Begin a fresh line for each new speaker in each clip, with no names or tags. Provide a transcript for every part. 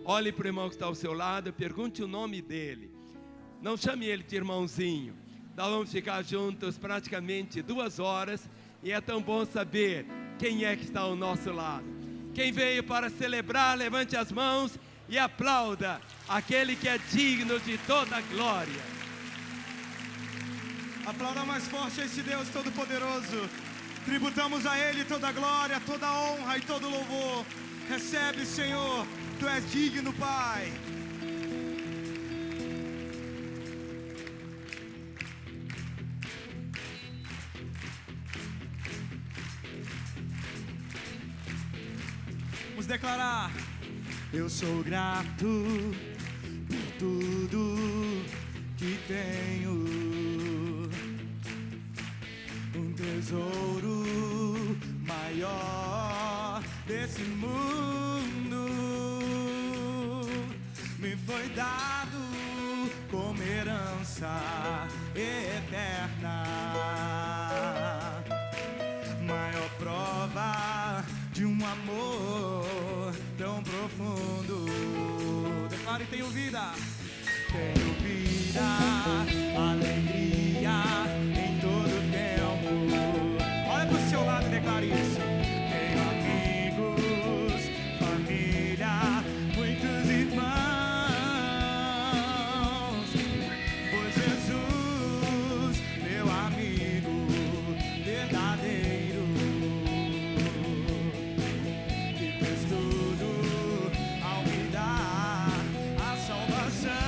Olhe para o irmão que está ao seu lado, pergunte o nome dele. Não chame ele de irmãozinho. Nós vamos ficar juntos praticamente 2 horas e é tão bom saber quem é que está ao nosso lado. Quem veio para celebrar, levante as mãos e aplauda aquele que é digno de toda a glória.
Aplauda mais forte a esse Deus Todo-Poderoso. Tributamos a Ele toda a glória, toda a honra e todo o louvor. Recebe, Senhor, Tu és digno, Pai. Vamos declarar: eu sou grato por tudo que tenho. Um tesouro maior desse mundo me foi dado como herança eterna. Maior prova de um amor tão profundo. Declare: tenho vida. Tenho vida, alegria em todo tempo. Olha pro seu lado e declare isso. Tenho amigos, família, muitos irmãos. Pois Jesus, meu amigo verdadeiro, que fez tudo ao me dar a salvação.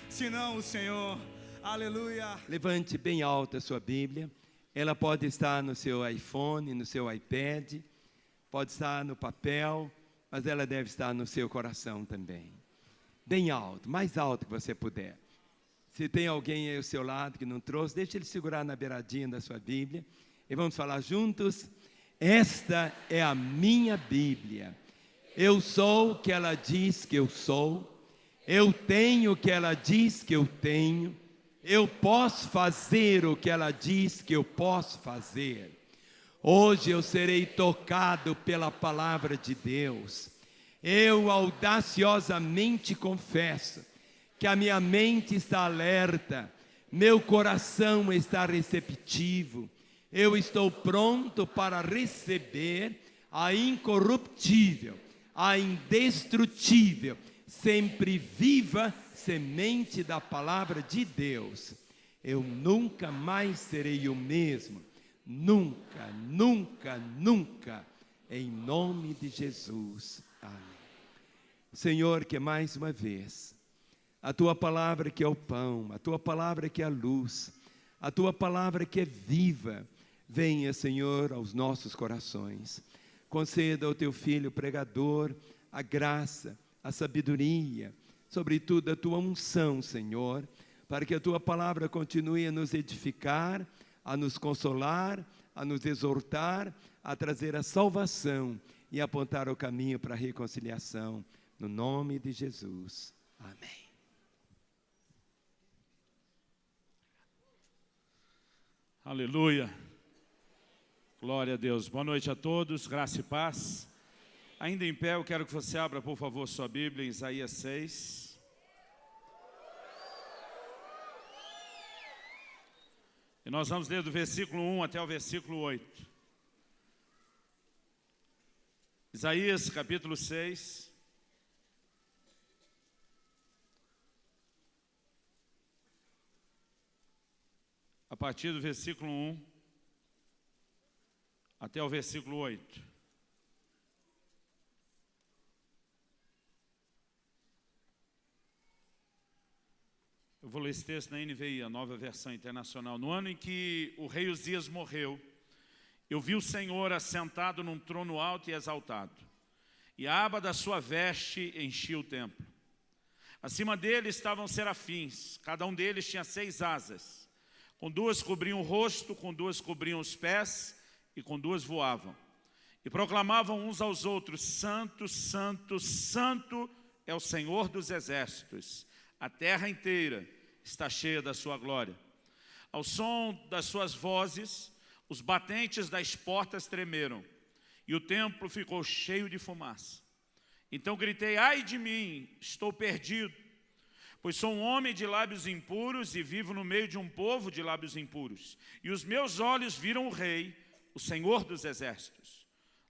Senão o Senhor. Aleluia.
Levante bem alta a sua Bíblia. Ela pode estar no seu iPhone, no seu iPad, pode estar no papel, mas ela deve estar no seu coração também. Bem alto, mais alto que você puder. Se tem alguém aí ao seu lado que não trouxe, deixa ele segurar na beiradinha da sua Bíblia. E vamos falar juntos. Esta é a minha Bíblia. Eu sou o que ela diz que eu sou. Eu tenho o que ela diz que eu tenho. Eu posso fazer o que ela diz que eu posso fazer. Hoje eu serei tocado pela palavra de Deus. Eu audaciosamente confesso que a minha mente está alerta, meu coração está receptivo. Eu estou pronto para receber a incorruptível, a indestrutível, sempre viva semente da palavra de Deus. Eu nunca mais serei o mesmo. Nunca, nunca, nunca. Em nome de Jesus. Amém. Senhor, que mais uma vez, a Tua palavra que é o pão, a Tua palavra que é a luz, a Tua palavra que é viva, venha, Senhor, aos nossos corações. Conceda ao Teu Filho pregador a graça, a sabedoria, sobretudo a Tua unção, Senhor, para que a Tua palavra continue a nos edificar, a nos consolar, a nos exortar, a trazer a salvação e apontar o caminho para a reconciliação. No nome de Jesus. Amém.
Aleluia. Glória a Deus. Boa noite a todos, graça e paz. Ainda em pé, eu quero que você abra, por favor, sua Bíblia em Isaías 6. E nós vamos ler do versículo 1 até o versículo 8. Isaías, capítulo 6. A partir do versículo 1 até o versículo 8. Eu vou ler esse texto na NVI, a Nova Versão Internacional. No ano em que o rei Uzias morreu, eu vi o Senhor assentado num trono alto e exaltado, e a aba da sua veste enchia o templo. Acima dele estavam serafins, cada um deles tinha 6 asas. Com 2 cobriam o rosto, com 2 cobriam os pés, e com 2 voavam. E proclamavam uns aos outros: Santo, Santo, Santo é o Senhor dos exércitos. A terra inteira está cheia da sua glória. Ao som das suas vozes, os batentes das portas tremeram, e o templo ficou cheio de fumaça. Então gritei: ai de mim, estou perdido, pois sou um homem de lábios impuros e vivo no meio de um povo de lábios impuros. E os meus olhos viram o Rei, o Senhor dos exércitos.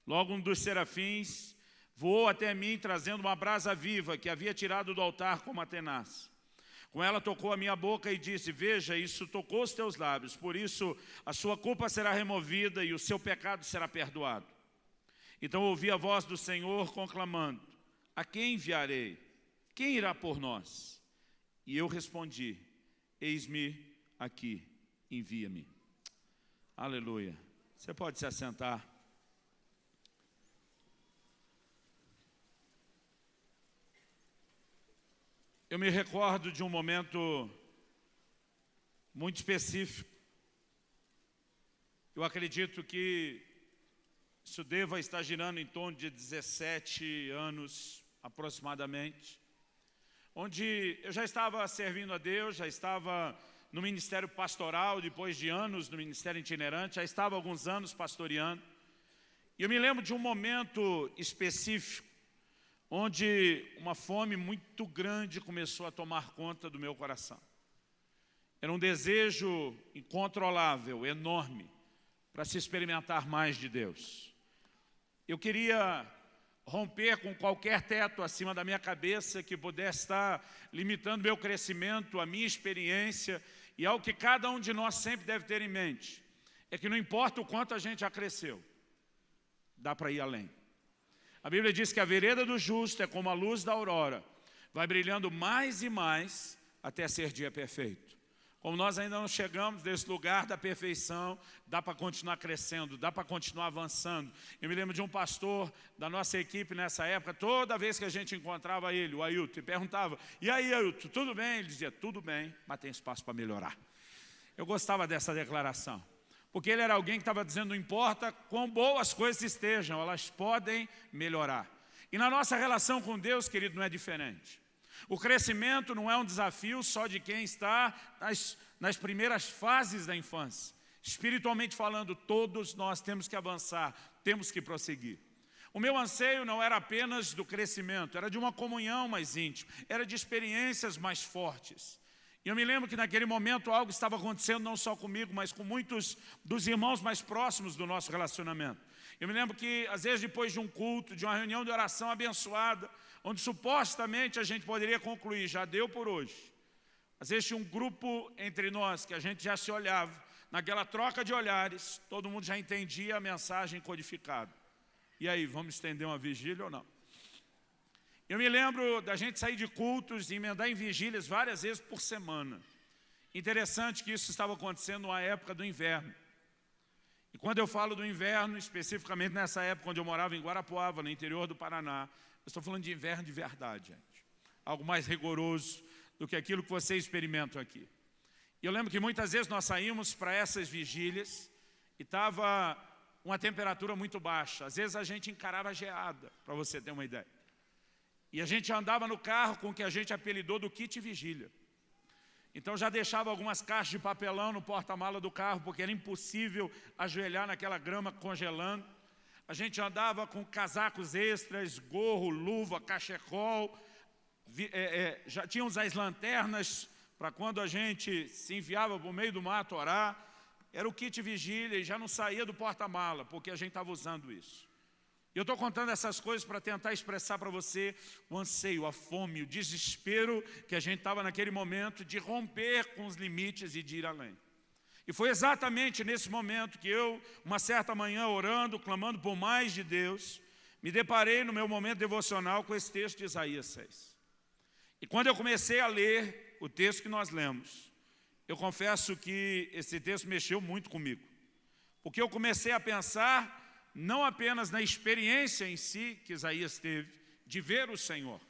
Logo um dos serafins voou até mim, trazendo uma brasa viva que havia tirado do altar com uma tenaz. Com ela tocou a minha boca e disse: veja, isso tocou os teus lábios, por isso a sua culpa será removida e o seu pecado será perdoado. Então ouvi a voz do Senhor conclamando: a quem enviarei? Quem irá por nós? E eu respondi: eis-me aqui, envia-me. Aleluia. Você pode se assentar. Eu me recordo de um momento muito específico. Eu acredito que isso deva estar girando em torno de 17 anos aproximadamente, onde eu já estava servindo a Deus, já estava no ministério pastoral, depois de anos no ministério itinerante, já estava há alguns anos pastoreando. E eu me lembro de um momento específico, onde uma fome muito grande começou a tomar conta do meu coração. Era um desejo incontrolável, enorme, para se experimentar mais de Deus. Eu queria romper com qualquer teto acima da minha cabeça que pudesse estar limitando meu crescimento, a minha experiência, e algo que cada um de nós sempre deve ter em mente, é que não importa o quanto a gente já cresceu, dá para ir além. A Bíblia diz que a vereda do justo é como a luz da aurora, vai brilhando mais e mais até ser dia perfeito. Como nós ainda não chegamos nesse lugar da perfeição, dá para continuar crescendo, dá para continuar avançando. Eu me lembro de um pastor da nossa equipe nessa época, toda vez que a gente encontrava ele, o Ailton, e perguntava, e aí Ailton, tudo bem? Ele dizia, tudo bem, mas tem espaço para melhorar. Eu gostava dessa declaração, porque ele era alguém que estava dizendo, não importa quão boas as coisas estejam, elas podem melhorar. E na nossa relação com Deus, querido, não é diferente. O crescimento não é um desafio só de quem está nas primeiras fases da infância. Espiritualmente falando, todos nós temos que avançar, temos que prosseguir. O meu anseio não era apenas do crescimento, era de uma comunhão mais íntima, era de experiências mais fortes. E eu me lembro que naquele momento algo estava acontecendo não só comigo, mas com muitos dos irmãos mais próximos do nosso relacionamento. Eu me lembro que, às vezes, depois de um culto, de uma reunião de oração abençoada, onde supostamente a gente poderia concluir, já deu por hoje. Às vezes tinha um grupo entre nós que a gente já se olhava, naquela troca de olhares, todo mundo já entendia a mensagem codificada. E aí, vamos estender uma vigília ou não? Eu me lembro da gente sair de cultos e emendar em vigílias várias vezes por semana. Interessante que isso estava acontecendo na época do inverno. E quando eu falo do inverno, especificamente nessa época onde eu morava em Guarapuava, no interior do Paraná, eu estou falando de inverno de verdade, gente. Algo mais rigoroso do que aquilo que vocês experimentam aqui. E eu lembro que muitas vezes nós saímos para essas vigílias e estava uma temperatura muito baixa. Às vezes a gente encarava a geada, para você ter uma ideia. E a gente andava no carro com o que a gente apelidou do kit vigília. Então já deixava algumas caixas de papelão no porta-mala do carro, porque era impossível ajoelhar naquela grama congelando. A gente andava com casacos extras, gorro, luva, cachecol. Já tínhamos as lanternas para quando a gente se enviava para o meio do mato orar. Era o kit vigília e já não saía do porta-mala, porque a gente estava usando isso. Eu estou contando essas coisas para tentar expressar para você o anseio, a fome, o desespero que a gente estava naquele momento de romper com os limites e de ir além. E foi exatamente nesse momento que eu, uma certa manhã, orando, clamando por mais de Deus, me deparei no meu momento devocional com esse texto de Isaías 6. E quando eu comecei a ler o texto que nós lemos, eu confesso que esse texto mexeu muito comigo. Porque eu comecei a pensar não apenas na experiência em si que Isaías teve, de ver o Senhor.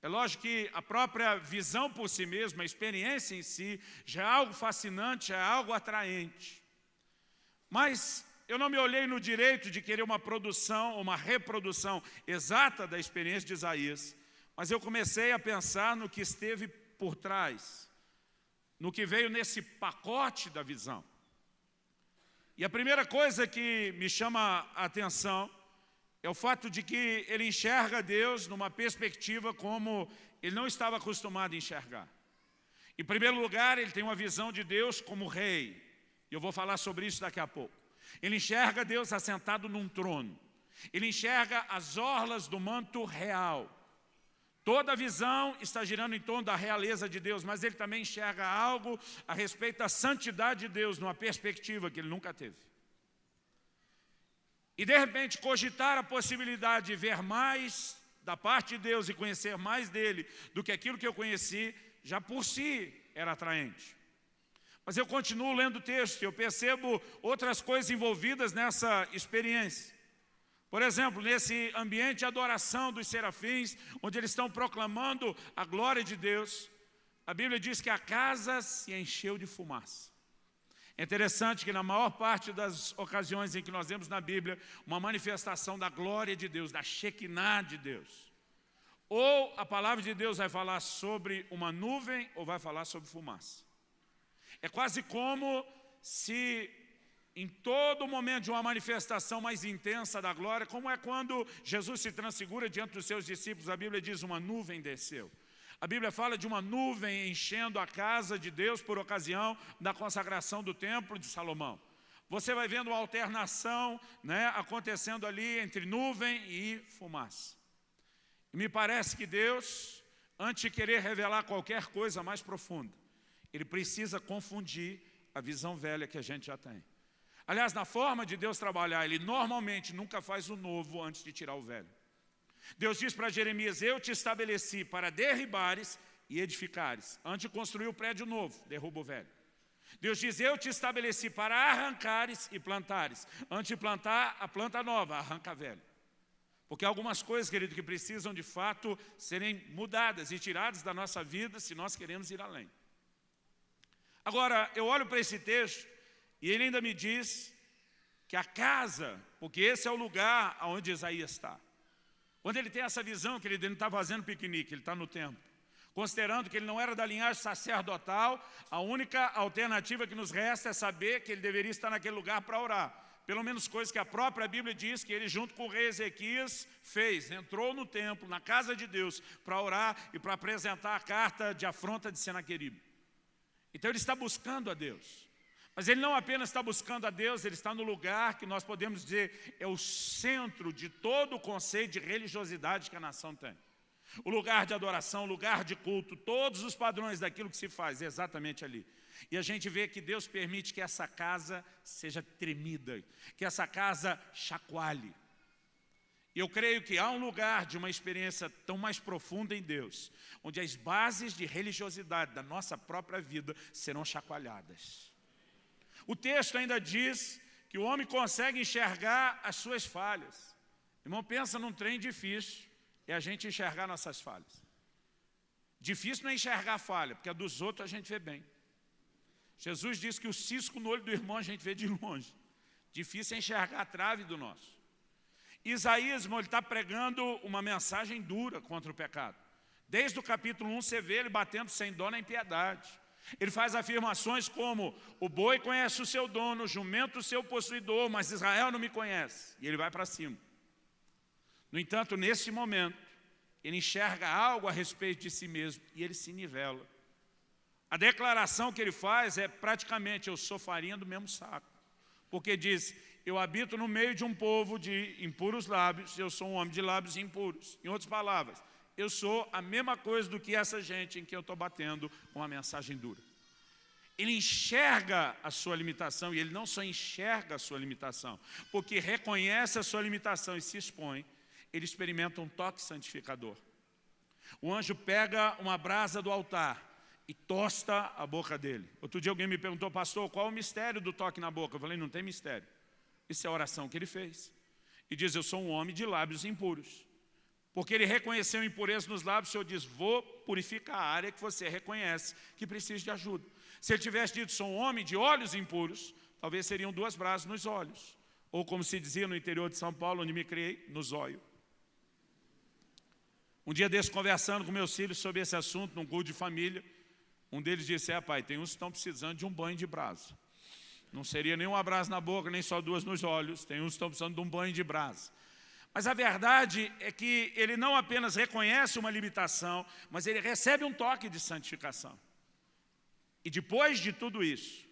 É lógico que a própria visão por si mesma, a experiência em si, já é algo fascinante, já é algo atraente. Mas eu não me olhei no direito de querer uma produção, uma reprodução exata da experiência de Isaías, mas eu comecei a pensar no que esteve por trás, no que veio nesse pacote da visão. E a primeira coisa que me chama a atenção é o fato de que ele enxerga Deus numa perspectiva como ele não estava acostumado a enxergar. Em primeiro lugar, ele tem uma visão de Deus como rei. E eu vou falar sobre isso daqui a pouco. Ele enxerga Deus assentado num trono. Ele enxerga as orlas do manto real. Toda a visão está girando em torno da realeza de Deus, mas ele também enxerga algo a respeito da santidade de Deus, numa perspectiva que ele nunca teve. E de repente cogitar a possibilidade de ver mais da parte de Deus e conhecer mais dele do que aquilo que eu conheci, já por si era atraente. Mas eu continuo lendo o texto e eu percebo outras coisas envolvidas nessa experiência. Por exemplo, nesse ambiente de adoração dos serafins, onde eles estão proclamando a glória de Deus, a Bíblia diz que a casa se encheu de fumaça. É interessante que na maior parte das ocasiões em que nós vemos na Bíblia uma manifestação da glória de Deus, da Shekinah de Deus, ou a palavra de Deus vai falar sobre uma nuvem ou vai falar sobre fumaça. É quase como se em todo momento de uma manifestação mais intensa da glória, como é quando Jesus se transfigura diante dos seus discípulos, a Bíblia diz uma nuvem desceu. A Bíblia fala de uma nuvem enchendo a casa de Deus por ocasião da consagração do templo de Salomão. Você vai vendo uma alternação, acontecendo ali entre nuvem e fumaça. E me parece que Deus, antes de querer revelar qualquer coisa mais profunda, Ele precisa confundir a visão velha que a gente já tem. Aliás, na forma de Deus trabalhar, Ele normalmente nunca faz o novo antes de tirar o velho. Deus diz para Jeremias, eu te estabeleci para derribares e edificares. Antes de construir o prédio novo, derruba o velho. Deus diz, eu te estabeleci para arrancares e plantares. Antes de plantar a planta nova, arranca a velha. Porque há algumas coisas, querido, que precisam de fato serem mudadas e tiradas da nossa vida se nós queremos ir além. Agora, eu olho para esse texto e ele ainda me diz que a casa, porque esse é o lugar onde Isaías está. Quando ele tem essa visão, querido, ele não está fazendo piquenique, ele está no templo. Considerando que ele não era da linhagem sacerdotal, a única alternativa que nos resta é saber que ele deveria estar naquele lugar para orar. Pelo menos coisas que a própria Bíblia diz que ele, junto com o rei Ezequias, fez. Entrou no templo, na casa de Deus, para orar e para apresentar a carta de afronta de Senaqueribe. Então ele está buscando a Deus. Mas ele não apenas está buscando a Deus, ele está no lugar que nós podemos dizer é o centro de todo o conceito de religiosidade que a nação tem. O lugar de adoração, o lugar de culto, todos os padrões daquilo que se faz, é exatamente ali. E a gente vê que Deus permite que essa casa seja tremida, que essa casa chacoalhe. E eu creio que há um lugar de uma experiência tão mais profunda em Deus, onde as bases de religiosidade da nossa própria vida serão chacoalhadas. O texto ainda diz que o homem consegue enxergar as suas falhas. Irmão, pensa num trem difícil, é a gente enxergar nossas falhas. Difícil não é enxergar a falha, porque a dos outros a gente vê bem. Jesus disse que o cisco no olho do irmão a gente vê de longe. Difícil é enxergar a trave do nosso. Isaías, irmão, ele está pregando uma mensagem dura contra o pecado. Desde o capítulo 1 você vê ele batendo sem dó nem piedade. Ele faz afirmações como, o boi conhece o seu dono, o jumento o seu possuidor, mas Israel não me conhece. E ele vai para cima. No entanto, nesse momento, ele enxerga algo a respeito de si mesmo e ele se nivela. A declaração que ele faz é praticamente, eu sou farinha do mesmo saco. Porque diz, eu habito no meio de um povo de impuros lábios, eu sou um homem de lábios impuros. Em outras palavras, eu sou a mesma coisa do que essa gente em que eu estou batendo uma mensagem dura. Ele enxerga a sua limitação e ele não só enxerga a sua limitação, porque reconhece a sua limitação e se expõe, ele experimenta um toque santificador. O anjo pega uma brasa do altar e tosta a boca dele. Outro dia alguém me perguntou, pastor, qual é o mistério do toque na boca? Eu falei, não tem mistério. Isso é a oração que ele fez. E diz, eu sou um homem de lábios impuros. Porque ele reconheceu impureza nos lábios, o Senhor diz, vou purificar a área que você reconhece que precisa de ajuda. Se ele tivesse dito, sou um homem de olhos impuros, talvez seriam 2 brasas nos olhos. Ou como se dizia no interior de São Paulo, onde me criei, no zóio. Um dia desse, conversando com meus filhos sobre esse assunto, num culto de família, um deles disse, pai, tem uns que estão precisando de um banho de brasa. Não seria nem um abraço na boca, nem só 2 nos olhos, tem uns que estão precisando de um banho de brasa. Mas a verdade é que ele não apenas reconhece uma limitação, mas ele recebe um toque de santificação. E depois de tudo isso,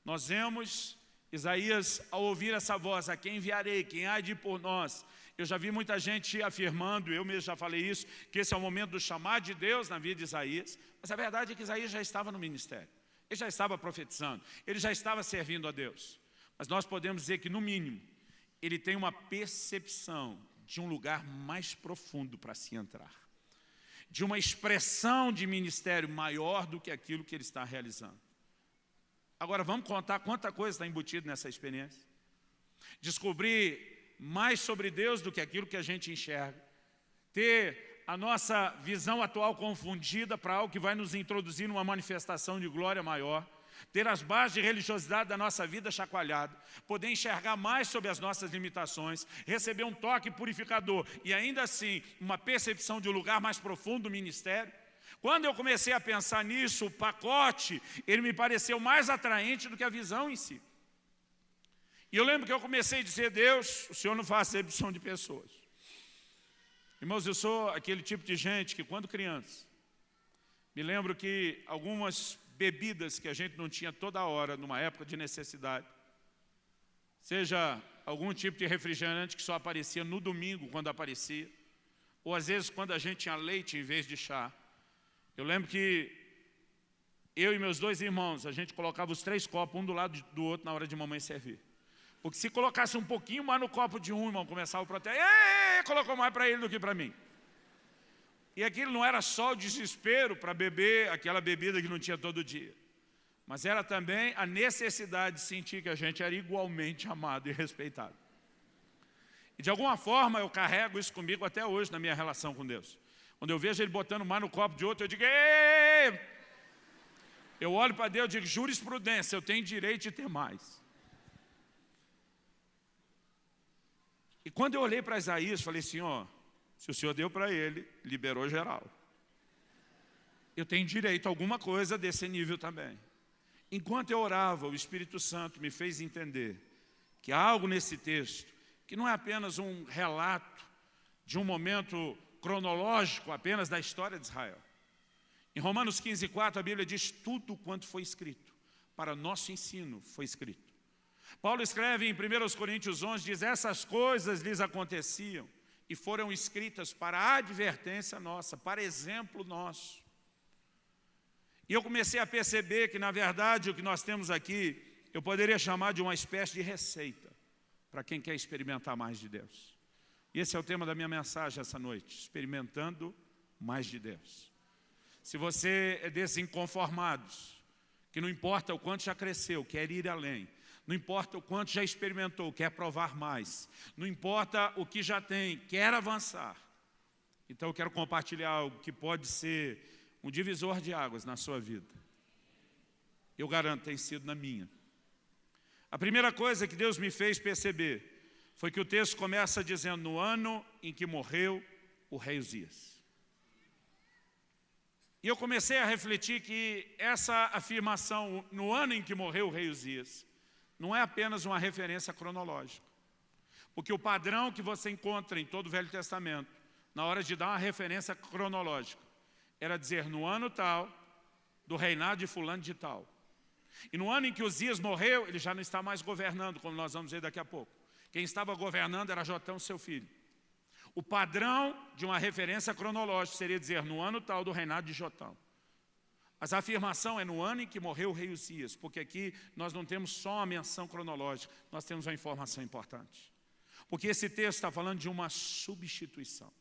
nós vemos Isaías, ao ouvir essa voz, a quem enviarei, quem há de ir por nós. Eu já vi muita gente afirmando, eu mesmo já falei isso, que esse é o momento do chamado de Deus na vida de Isaías. Mas a verdade é que Isaías já estava no ministério. Ele já estava profetizando, ele já estava servindo a Deus. Mas nós podemos dizer que, no mínimo, ele tem uma percepção de um lugar mais profundo para se entrar. De uma expressão de ministério maior do que aquilo que ele está realizando. Agora, vamos contar quanta coisa está embutida nessa experiência. Descobrir mais sobre Deus do que aquilo que a gente enxerga. Ter a nossa visão atual confundida para algo que vai nos introduzir numa manifestação de glória maior. Ter as bases de religiosidade da nossa vida chacoalhada, poder enxergar mais sobre as nossas limitações, receber um toque purificador e ainda assim uma percepção de um lugar mais profundo do ministério. Quando eu comecei a pensar nisso, o pacote, ele me pareceu mais atraente do que a visão em si. E eu lembro que eu comecei a dizer, Deus, o Senhor não faz acepção de pessoas. Irmãos, eu sou aquele tipo de gente que quando criança, me lembro que algumas bebidas que a gente não tinha toda hora, numa época de necessidade, seja algum tipo de refrigerante que só aparecia no domingo, quando aparecia, ou às vezes quando a gente tinha leite em vez de chá. Eu lembro que eu e meus 2 irmãos, a gente colocava os 3 copos, um do lado do outro, na hora de mamãe servir. Porque se colocasse um pouquinho mais no copo de um, irmão, começava o protesto, colocou mais para ele do que para mim. E aquilo não era só o desespero para beber aquela bebida que não tinha todo dia, mas era também a necessidade de sentir que a gente era igualmente amado e respeitado. E de alguma forma eu carrego isso comigo até hoje na minha relação com Deus. Quando eu vejo Ele botando mais no copo de outro, eu digo: ei! Eu olho para Deus e digo: jurisprudência, eu tenho direito de ter mais. E quando eu olhei para Isaías, falei assim: ó, se o Senhor deu para ele, liberou geral. Eu tenho direito a alguma coisa desse nível também. Enquanto eu orava, o Espírito Santo me fez entender que há algo nesse texto que não é apenas um relato de um momento cronológico apenas da história de Israel. Em Romanos 15:4 a Bíblia diz: tudo quanto foi escrito para nosso ensino foi escrito. Paulo escreve em 1 Coríntios 11, diz: essas coisas lhes aconteciam e foram escritas para a advertência nossa, para exemplo nosso. E eu comecei a perceber que, na verdade, o que nós temos aqui, eu poderia chamar de uma espécie de receita para quem quer experimentar mais de Deus. E esse é o tema da minha mensagem essa noite: experimentando mais de Deus. Se você é desses inconformados, que não importa o quanto já cresceu, quer ir além, não importa o quanto já experimentou, quer provar mais, não importa o que já tem, quer avançar, então eu quero compartilhar algo que pode ser um divisor de águas na sua vida. Eu garanto, tem sido na minha. A primeira coisa que Deus me fez perceber foi que o texto começa dizendo: no ano em que morreu o rei Uzias. E eu comecei a refletir que essa afirmação, no ano em que morreu o rei Uzias, não é apenas uma referência cronológica. Porque o padrão que você encontra em todo o Velho Testamento, na hora de dar uma referência cronológica, era dizer: no ano tal, do reinado de fulano de tal. E no ano em que Uzias morreu, ele já não está mais governando, como nós vamos ver daqui a pouco. Quem estava governando era Jotão, seu filho. O padrão de uma referência cronológica seria dizer: no ano tal do reinado de Jotão. Mas a afirmação é no ano em que morreu o rei Uzias, porque aqui nós não temos só uma menção cronológica, nós temos uma informação importante. Porque esse texto está falando de uma substituição.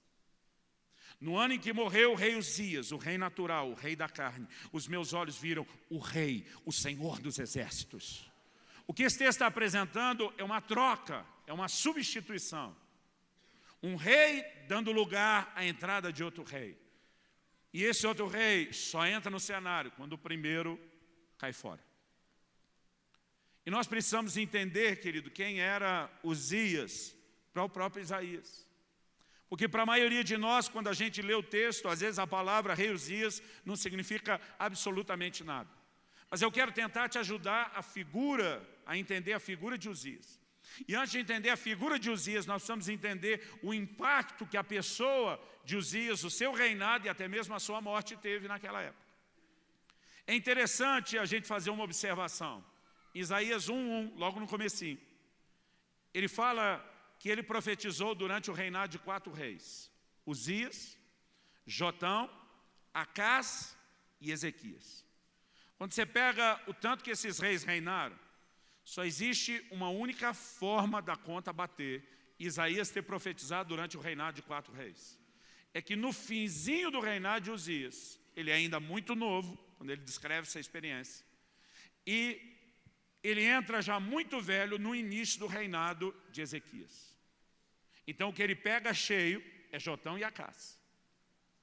No ano em que morreu o rei Uzias, o rei natural, o rei da carne, os meus olhos viram o rei, o Senhor dos exércitos. O que esse texto está apresentando é uma troca, é uma substituição. Um rei dando lugar à entrada de outro rei. E esse outro rei só entra no cenário quando o primeiro cai fora. E nós precisamos entender, querido, quem era Uzias para o próprio Isaías. Porque para a maioria de nós, quando a gente lê o texto, às vezes a palavra rei Uzias não significa absolutamente nada. Mas eu quero tentar te ajudar a entender a figura de Uzias. E antes de entender a figura de Uzias, nós precisamos entender o impacto que a pessoa de Uzias, o seu reinado e até mesmo a sua morte teve naquela época. É interessante a gente fazer uma observação. Isaías 1:1, logo no comecinho, ele fala que ele profetizou durante o reinado de 4 reis: Uzias, Jotão, Acás e Ezequias. Quando você pega o tanto que esses reis reinaram, só existe uma única forma da conta bater, Isaías ter profetizado durante o reinado de 4 reis. É que no finzinho do reinado de Uzias, ele é ainda muito novo, quando ele descreve essa experiência, e ele entra já muito velho no início do reinado de Ezequias. Então o que ele pega cheio é Jotão e Acás,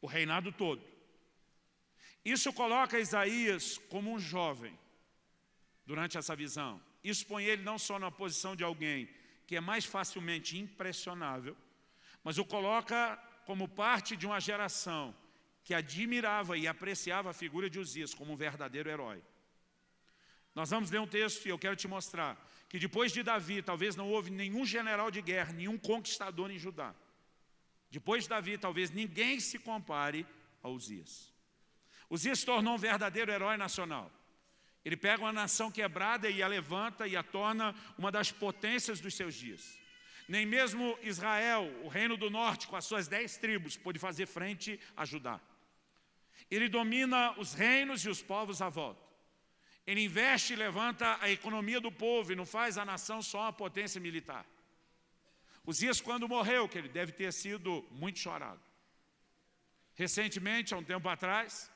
o reinado todo. Isso coloca Isaías como um jovem durante essa visão. Isso põe ele não só na posição de alguém que é mais facilmente impressionável, mas o coloca como parte de uma geração que admirava e apreciava a figura de Uzias como um verdadeiro herói. Nós vamos ler um texto e eu quero te mostrar que depois de Davi, talvez não houve nenhum general de guerra, nenhum conquistador em Judá. Depois de Davi, talvez ninguém se compare a Uzias. Uzias se tornou um verdadeiro herói nacional. Ele pega uma nação quebrada e a levanta e a torna uma das potências dos seus dias. Nem mesmo Israel, o reino do norte, com as suas 10 tribos, pôde fazer frente a Judá. Ele domina os reinos e os povos à volta. Ele investe e levanta a economia do povo e não faz a nação só uma potência militar. Uzias, quando morreu, que ele deve ter sido muito chorado. Recentemente, há um tempo atrás,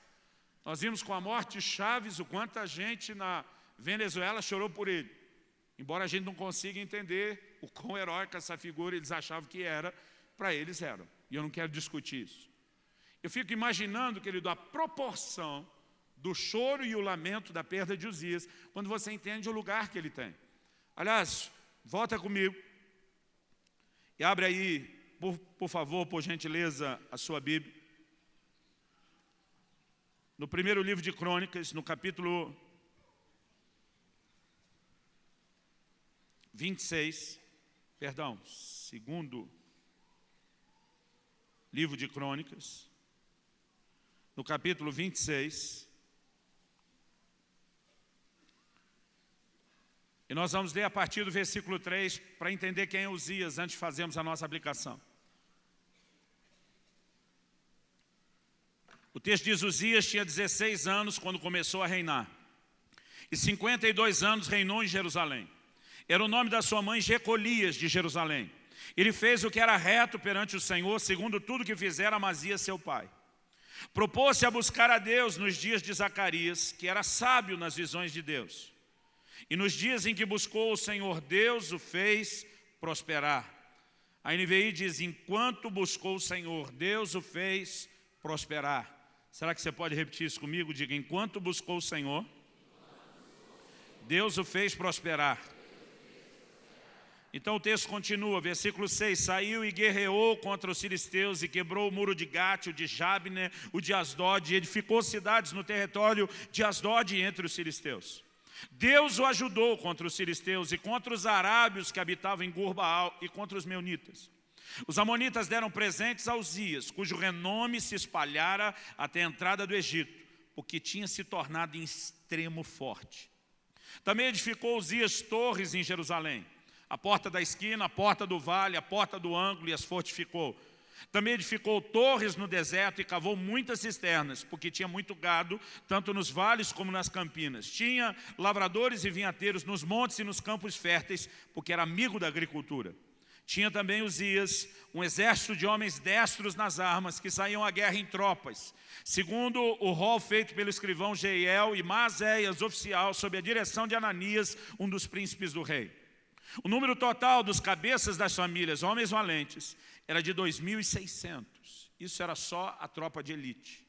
nós vimos com a morte de Chaves o quanto a gente na Venezuela chorou por ele. Embora a gente não consiga entender o quão heróica essa figura eles achavam que era, para eles era. E eu não quero discutir isso. Eu fico imaginando, querido, a proporção do choro e o lamento da perda de Uzias, quando você entende o lugar que ele tem. Aliás, volta comigo e abre aí, por favor, por gentileza, a sua Bíblia. No primeiro livro de Crônicas, no capítulo 26, perdão, segundo livro de Crônicas, no capítulo 26, e nós vamos ler a partir do versículo 3 para entender quem é Uzias antes de fazermos a nossa aplicação. O texto diz: Uzias tinha 16 anos quando começou a reinar, e 52 anos reinou em Jerusalém. Era o nome da sua mãe Jecolias de Jerusalém. Ele fez o que era reto perante o Senhor, segundo tudo que fizera Amazias seu pai. Propôs-se a buscar a Deus nos dias de Zacarias, que era sábio nas visões de Deus. E nos dias em que buscou o Senhor, Deus o fez prosperar. A NVI diz: enquanto buscou o Senhor, Deus o fez prosperar. Será que você pode repetir isso comigo? Diga: enquanto buscou o Senhor, Deus o fez prosperar. Então o texto continua, versículo 6. Saiu e guerreou contra os filisteus e quebrou o muro de Gate, o de Jabne, o de Asdod, e edificou cidades no território de Asdod entre os filisteus. Deus o ajudou contra os filisteus e contra os arábios que habitavam em Gur-Baal e contra os meunitas. Os amonitas deram presentes a Uzias, cujo renome se espalhara até a entrada do Egito, porque tinha se tornado em extremo forte. Também edificou Uzias torres em Jerusalém, a porta da esquina, a porta do vale, a porta do ângulo, e as fortificou. Também edificou torres no deserto e cavou muitas cisternas, porque tinha muito gado, tanto nos vales como nas campinas. Tinha lavradores e vinhateiros nos montes e nos campos férteis, porque era amigo da agricultura. Tinha também Uzias um exército de homens destros nas armas, que saíam à guerra em tropas, segundo o rol feito pelo escrivão Jeiel e Maazéias, oficial, sob a direção de Ananias, um dos príncipes do rei. O número total dos cabeças das famílias, homens valentes, era de 2.600. Isso era só a tropa de elite.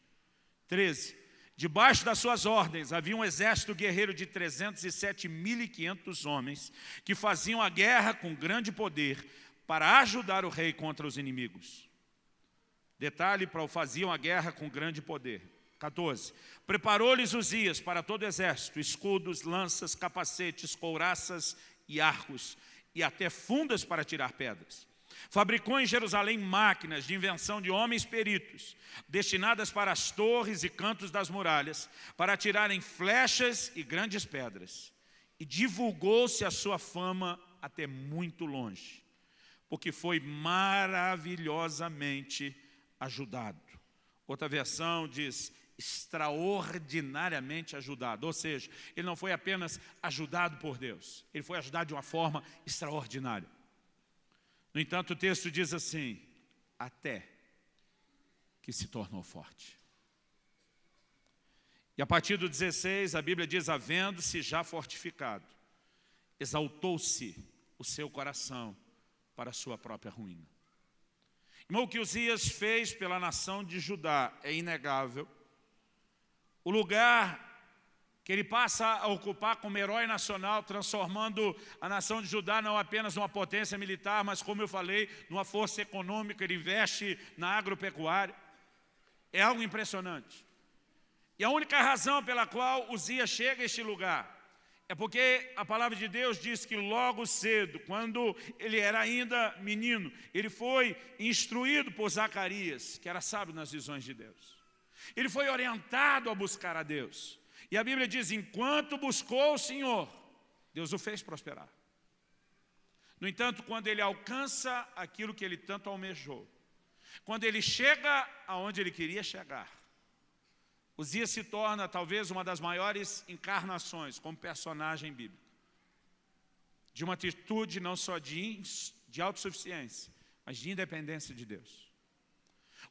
13. Debaixo das suas ordens havia um exército guerreiro de 307.500 homens, que faziam a guerra com grande poder para ajudar o rei contra os inimigos. Detalhe: faziam a guerra com grande poder. 14. Preparou-lhes Uzias para todo o exército escudos, lanças, capacetes, couraças e arcos, e até fundas para tirar pedras. Fabricou em Jerusalém máquinas de invenção de homens peritos, destinadas para as torres e cantos das muralhas, para atirarem flechas e grandes pedras. E divulgou-se a sua fama até muito longe, porque foi maravilhosamente ajudado. Outra versão diz extraordinariamente ajudado, ou seja, ele não foi apenas ajudado por Deus, ele foi ajudado de uma forma extraordinária. No entanto, o texto diz assim: até que se tornou forte. E a partir do 16, a Bíblia diz: havendo-se já fortificado, exaltou-se o seu coração para a sua própria ruína. Irmão, o que Uzias fez pela nação de Judá é inegável. O lugar que ele passa a ocupar como herói nacional, transformando a nação de Judá não apenas numa potência militar, mas, como eu falei, numa força econômica. Ele investe na agropecuária. É algo impressionante. E a única razão pela qual Uzias chega a este lugar é porque a palavra de Deus diz que logo cedo, quando ele era ainda menino, ele foi instruído por Zacarias, que era sábio nas visões de Deus. Ele foi orientado a buscar a Deus. E a Bíblia diz: enquanto buscou o Senhor, Deus o fez prosperar. No entanto, quando ele alcança aquilo que ele tanto almejou, quando ele chega aonde ele queria chegar, Uzias se torna talvez uma das maiores encarnações como personagem bíblico, de uma atitude não só de autossuficiência, mas de independência de Deus.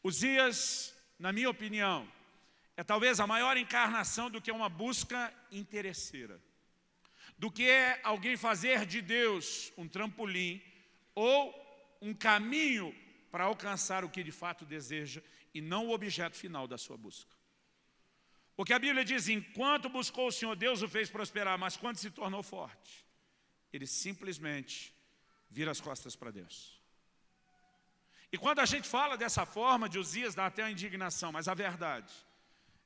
Uzias na minha opinião, é talvez a maior encarnação do que uma busca interesseira, do que é alguém fazer de Deus um trampolim ou um caminho para alcançar o que de fato deseja e não o objeto final da sua busca. Porque a Bíblia diz, enquanto buscou o Senhor, Deus o fez prosperar, mas quando se tornou forte, ele simplesmente vira as costas para Deus. E quando a gente fala dessa forma de Uzias, dá até a indignação, mas a verdade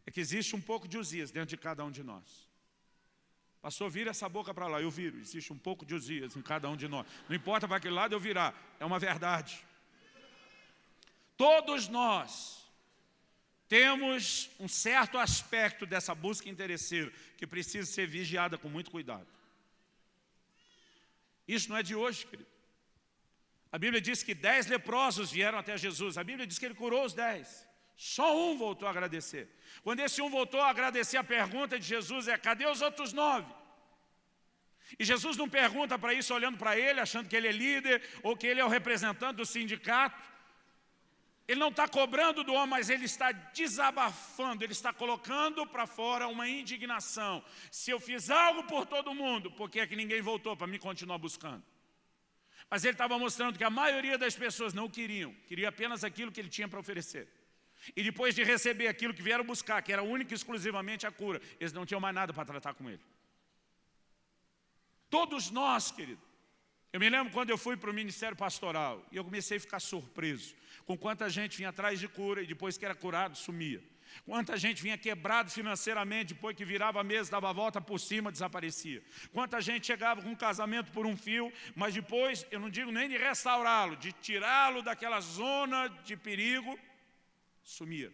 é que existe um pouco de Uzias dentro de cada um de nós. Pastor, vira essa boca para lá, eu viro. Existe um pouco de Uzias em cada um de nós. Não importa para aquele lado eu virar, é uma verdade. Todos nós temos um certo aspecto dessa busca interesseira que precisa ser vigiada com muito cuidado. Isso não é de hoje, querido. A Bíblia diz que 10 leprosos vieram até Jesus. A Bíblia diz que ele curou os 10. Só um voltou a agradecer. Quando esse um voltou a agradecer, a pergunta de Jesus é, cadê os outros 9? E Jesus não pergunta para isso olhando para ele, achando que ele é líder, ou que ele é o representante do sindicato. Ele não está cobrando do homem, mas ele está desabafando, ele está colocando para fora uma indignação. Se eu fiz algo por todo mundo, por que é que ninguém voltou para me continuar buscando? Mas ele estava mostrando que a maioria das pessoas não queria apenas aquilo que ele tinha para oferecer. E depois de receber aquilo que vieram buscar, que era única e exclusivamente a cura, eles não tinham mais nada para tratar com ele. Todos nós, querido. Eu me lembro quando eu fui para o ministério pastoral, e eu comecei a ficar surpreso com quanta gente vinha atrás de cura e depois que era curado, sumia. Quanta gente vinha quebrado financeiramente, depois que virava a mesa, dava a volta por cima, desaparecia. Quanta gente chegava com um casamento por um fio, mas depois, eu não digo nem de restaurá-lo, de tirá-lo daquela zona de perigo, sumia.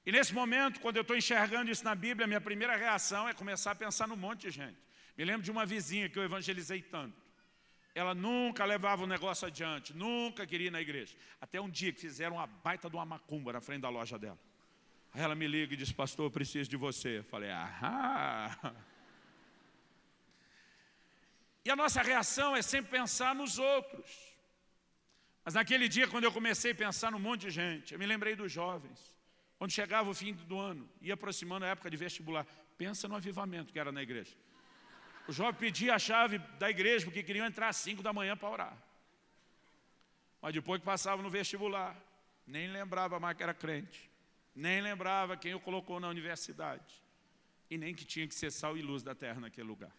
E nesse momento, quando eu estou enxergando isso na Bíblia, a minha primeira reação é começar a pensar num monte de gente. Me lembro de uma vizinha que eu evangelizei tanto. Ela nunca levava o negócio adiante, nunca queria ir na igreja. Até um dia que fizeram uma baita de uma macumba na frente da loja dela. Aí ela me liga e diz, pastor, eu preciso de você. Eu falei, ahá. E a nossa reação é sempre pensar nos outros. Mas naquele dia, quando eu comecei a pensar num monte de gente, eu me lembrei dos jovens. Quando chegava o fim do ano, ia aproximando a época de vestibular. Pensa no avivamento que era na igreja. O jovem pedia a chave da igreja porque queriam entrar às 5 da manhã para orar. Mas depois que passava no vestibular, nem lembrava mais que era crente. Nem lembrava quem o colocou na universidade. E nem que tinha que ser sal e luz da terra naquele lugar.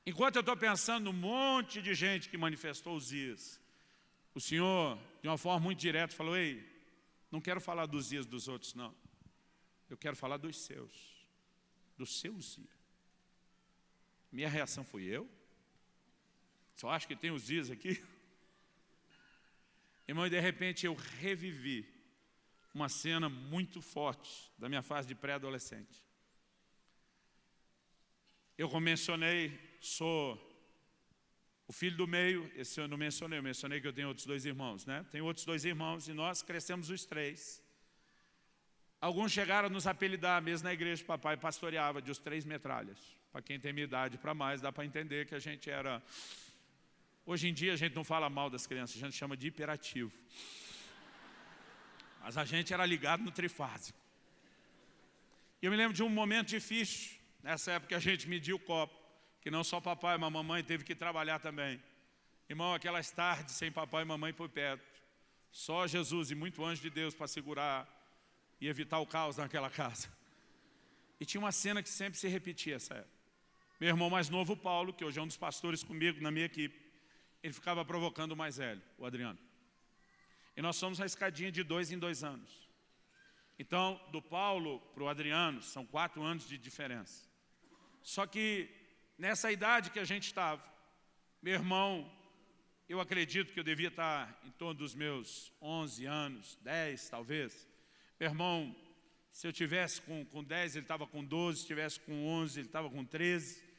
Enquanto eu estou pensando num monte de gente que manifestou os dias, o Senhor, de uma forma muito direta, falou, ei, não quero falar dos dias dos outros, não. Eu quero falar dos seus. Dos seus dias. Minha reação foi, eu? Só acho que tem os dias aqui? Irmão, e de repente eu revivi uma cena muito forte da minha fase de pré-adolescente. Eu mencionei, sou o filho do meio, esse eu não mencionei, eu mencionei que eu tenho outros 2 irmãos, né? Tenho outros 2 irmãos e nós crescemos os 3. Alguns chegaram a nos apelidar, mesmo na igreja, papai pastoreava, de os 3 metralhas. Para quem tem minha idade para mais, dá para entender que a gente era... Hoje em dia a gente não fala mal das crianças, a gente chama de hiperativo. Mas a gente era ligado no trifásico. E eu me lembro de um momento difícil, nessa época a gente mediu o copo, que não só papai, mas mamãe teve que trabalhar também. Irmão, aquelas tardes sem papai e mamãe por perto, só Jesus e muito anjo de Deus para segurar e evitar o caos naquela casa. E tinha uma cena que sempre se repetia essa época. Meu irmão mais novo, o Paulo, que hoje é um dos pastores comigo na minha equipe, ele ficava provocando o mais velho, o Adriano. E nós somos uma escadinha de 2 em 2 anos. Então, do Paulo para o Adriano, são 4 anos de diferença. Só que, nessa idade que a gente estava, meu irmão, eu acredito que eu devia estar em torno dos meus 11 anos, 10 talvez. Meu irmão, se eu tivesse com 10, ele estava com 12, se tivesse com 11, ele estava com 13.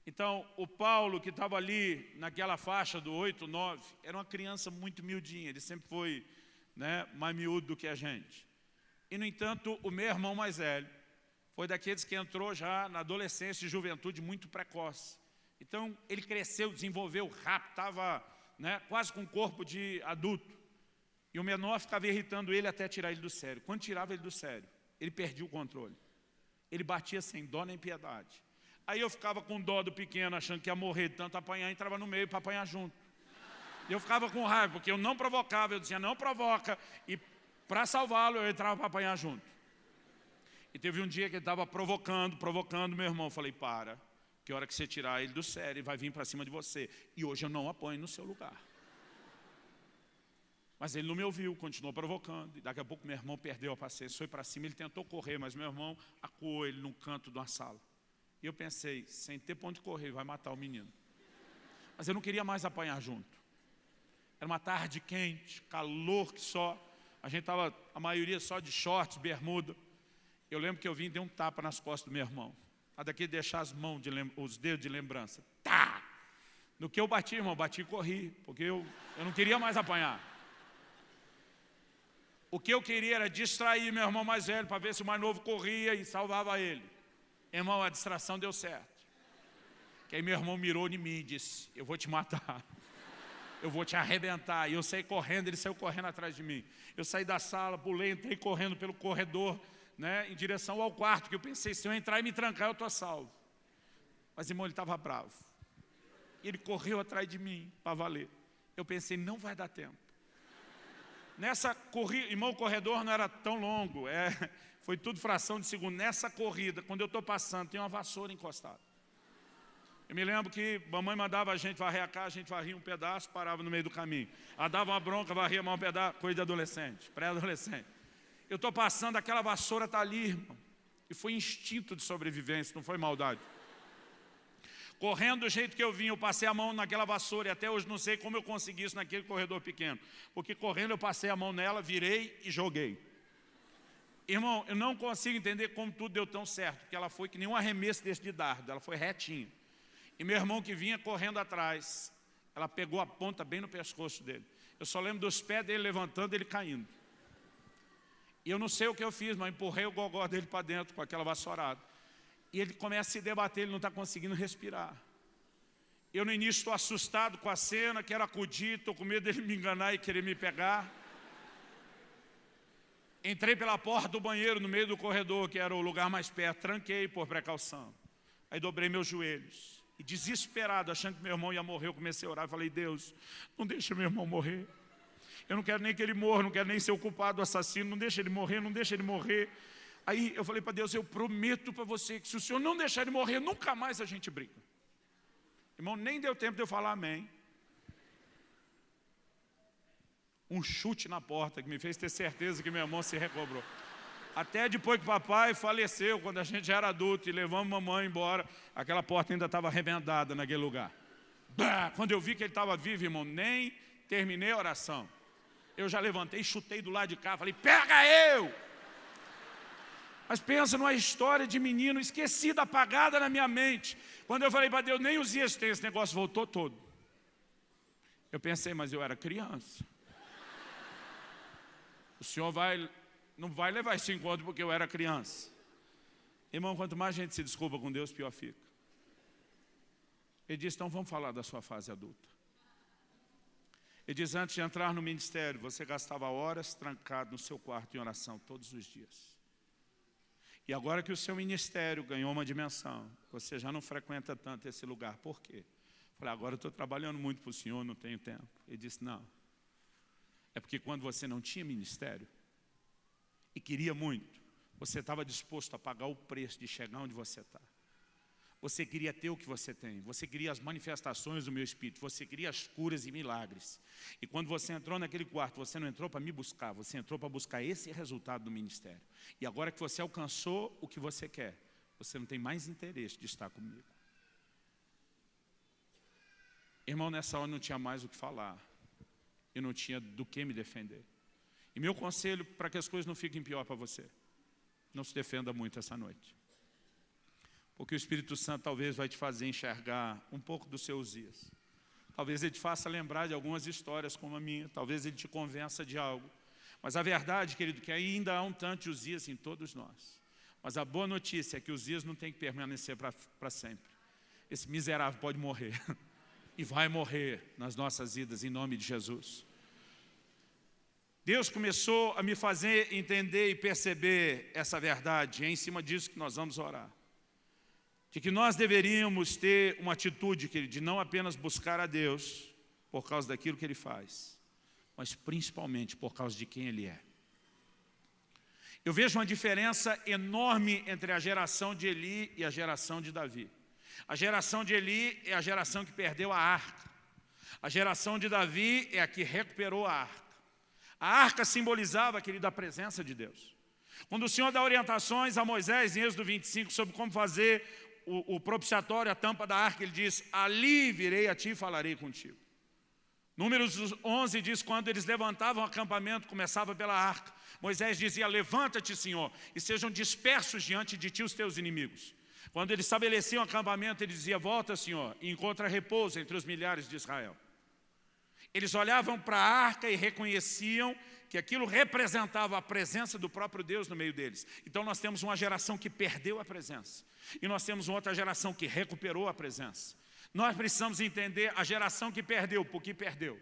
Então, o Paulo, que estava ali naquela faixa do 8, 9, era uma criança muito miudinha, ele sempre foi, né, mais miúdo do que a gente. E, no entanto, o meu irmão mais velho foi daqueles que entrou já na adolescência e juventude muito precoce. Então, ele cresceu, desenvolveu rápido, estava, né, quase com um corpo de adulto. E o menor ficava irritando ele até tirar ele do sério. Quando tirava ele do sério, ele perdia o controle. Ele batia sem dó nem piedade. Aí eu ficava com dó do pequeno, achando que ia morrer de tanto apanhar, e entrava no meio para apanhar junto. E eu ficava com raiva, porque eu não provocava, eu dizia, não provoca. E para salvá-lo, eu entrava para apanhar junto. E teve um dia que ele estava provocando meu irmão. Eu falei, para, que hora que você tirar ele do sério, ele vai vir para cima de você. E hoje eu não apanho no seu lugar. Mas ele não me ouviu, continuou provocando. E daqui a pouco meu irmão perdeu a paciência, foi para cima, ele tentou correr, mas meu irmão acuou ele num canto de uma sala. E eu pensei, sem ter ponto de correr, vai matar o menino. Mas eu não queria mais apanhar junto. Era uma tarde quente, calor que só. A gente estava, a maioria só de shorts, bermuda. Eu lembro que eu vim e dei um tapa nas costas do meu irmão. A daqui deixar as mãos, os dedos de lembrança. Tá! No que eu bati, irmão, bati e corri, porque eu não queria mais apanhar. O que eu queria era distrair meu irmão mais velho, para ver se o mais novo corria e salvava ele. Irmão, a distração deu certo. Que aí meu irmão mirou em mim e disse, eu vou te matar. Eu vou te arrebentar. E eu saí correndo, ele saiu correndo atrás de mim. Eu saí da sala, pulei, entrei correndo pelo corredor, né, em direção ao quarto, que eu pensei, se eu entrar e me trancar, eu estou salvo. Mas, irmão, ele estava bravo. E ele correu atrás de mim, para valer. Eu pensei, não vai dar tempo. Nessa corrida, irmão, o corredor não era tão longo, foi tudo fração de segundo. Nessa corrida, quando eu estou passando, tem uma vassoura encostada. Eu me lembro que a mamãe mandava a gente varrer a casa, a gente varria um pedaço, parava no meio do caminho. Ela dava uma bronca, varria mais um pedaço, coisa de adolescente, pré-adolescente. Eu estou passando, aquela vassoura está ali, irmão. E foi instinto de sobrevivência, não foi maldade. Correndo do jeito que eu vim, eu passei a mão naquela vassoura e até hoje não sei como eu consegui isso naquele corredor pequeno. Porque correndo eu passei a mão nela, virei e joguei. Irmão, eu não consigo entender como tudo deu tão certo, porque ela foi que nem um arremesso desse de dardo, ela foi retinha. E meu irmão que vinha correndo atrás, ela pegou a ponta bem no pescoço dele. Eu só lembro dos pés dele levantando e ele caindo. E eu não sei o que eu fiz, mas empurrei o gogó dele para dentro com aquela vassourada. E ele começa a se debater, ele não está conseguindo respirar. Eu no início estou assustado com a cena, quero acudir, estou com medo dele me enganar e querer me pegar. Entrei pela porta do banheiro no meio do corredor, que era o lugar mais perto, tranquei por precaução. Aí dobrei meus joelhos. E desesperado, achando que meu irmão ia morrer, eu comecei a orar e falei, Deus, não deixa meu irmão morrer. Eu não quero nem que ele morra, não quero nem ser o culpado do assassino, não deixa ele morrer, não deixa ele morrer. Aí eu falei para Deus, eu prometo para você que se o Senhor não deixar ele morrer, nunca mais a gente briga. Irmão, nem deu tempo de eu falar amém. Um chute na porta que me fez ter certeza que meu irmão se recobrou. Até depois que papai faleceu, quando a gente já era adulto e levamos mamãe embora, aquela porta ainda estava arrebentada naquele lugar. Bah! Quando eu vi que ele estava vivo, irmão, nem terminei a oração. Eu já levantei, chutei do lado de cá, falei, pega eu! Mas pensa numa história de menino esquecida, apagada na minha mente. Quando eu falei para Deus, nem os dias tem, esse negócio voltou todo. Eu pensei, mas eu era criança. O Senhor não vai levar esse encontro porque eu era criança. Irmão, quanto mais a gente se desculpa com Deus, pior fica. Ele disse, então vamos falar da sua fase adulta. Ele diz, antes de entrar no ministério, você gastava horas trancado no seu quarto em oração todos os dias. E agora que o seu ministério ganhou uma dimensão, você já não frequenta tanto esse lugar. Por quê? Eu falei, agora eu estou trabalhando muito para o Senhor, não tenho tempo. Ele disse, não. É porque quando você não tinha ministério e queria muito, você estava disposto a pagar o preço de chegar onde você está. Você queria ter o que você tem, você queria as manifestações do meu Espírito, você queria as curas e milagres. E quando você entrou naquele quarto, você não entrou para me buscar, você entrou para buscar esse resultado do ministério. E agora que você alcançou o que você quer, você não tem mais interesse de estar comigo. Irmão, nessa hora não tinha mais o que falar, eu não tinha do que me defender. E meu conselho para que as coisas não fiquem pior para você, não se defenda muito essa noite. Porque o Espírito Santo talvez vai te fazer enxergar um pouco dos seus dias. Talvez ele te faça lembrar de algumas histórias como a minha. Talvez ele te convença de algo. Mas a verdade, querido, que ainda há um tanto de Uzias em todos nós. Mas a boa notícia é que os dias não tem que permanecer para sempre. Esse miserável pode morrer. E vai morrer nas nossas vidas, em nome de Jesus. Deus começou a me fazer entender e perceber essa verdade. É em cima disso que nós vamos orar. De que nós deveríamos ter uma atitude de não apenas buscar a Deus por causa daquilo que Ele faz, mas principalmente por causa de quem Ele é. Eu vejo uma diferença enorme entre a geração de Eli e a geração de Davi. A geração de Eli é a geração que perdeu a arca. A geração de Davi é a que recuperou a arca. A arca simbolizava, querido, a presença de Deus. Quando o Senhor dá orientações a Moisés, em Êxodo 25, sobre como fazer o propiciatório, a tampa da arca, ele diz: ali virei a ti e falarei contigo. Números 11 diz: quando eles levantavam o acampamento, começava pela arca. Moisés dizia: levanta-te, Senhor, e sejam dispersos diante de ti os teus inimigos. Quando eles estabeleciam o acampamento, ele dizia: volta, Senhor, e encontra repouso entre os milhares de Israel. Eles olhavam para a arca e reconheciam que aquilo representava a presença do próprio Deus no meio deles. Então nós temos uma geração que perdeu a presença, e nós temos uma outra geração que recuperou a presença. Nós precisamos entender a geração que perdeu, por que perdeu,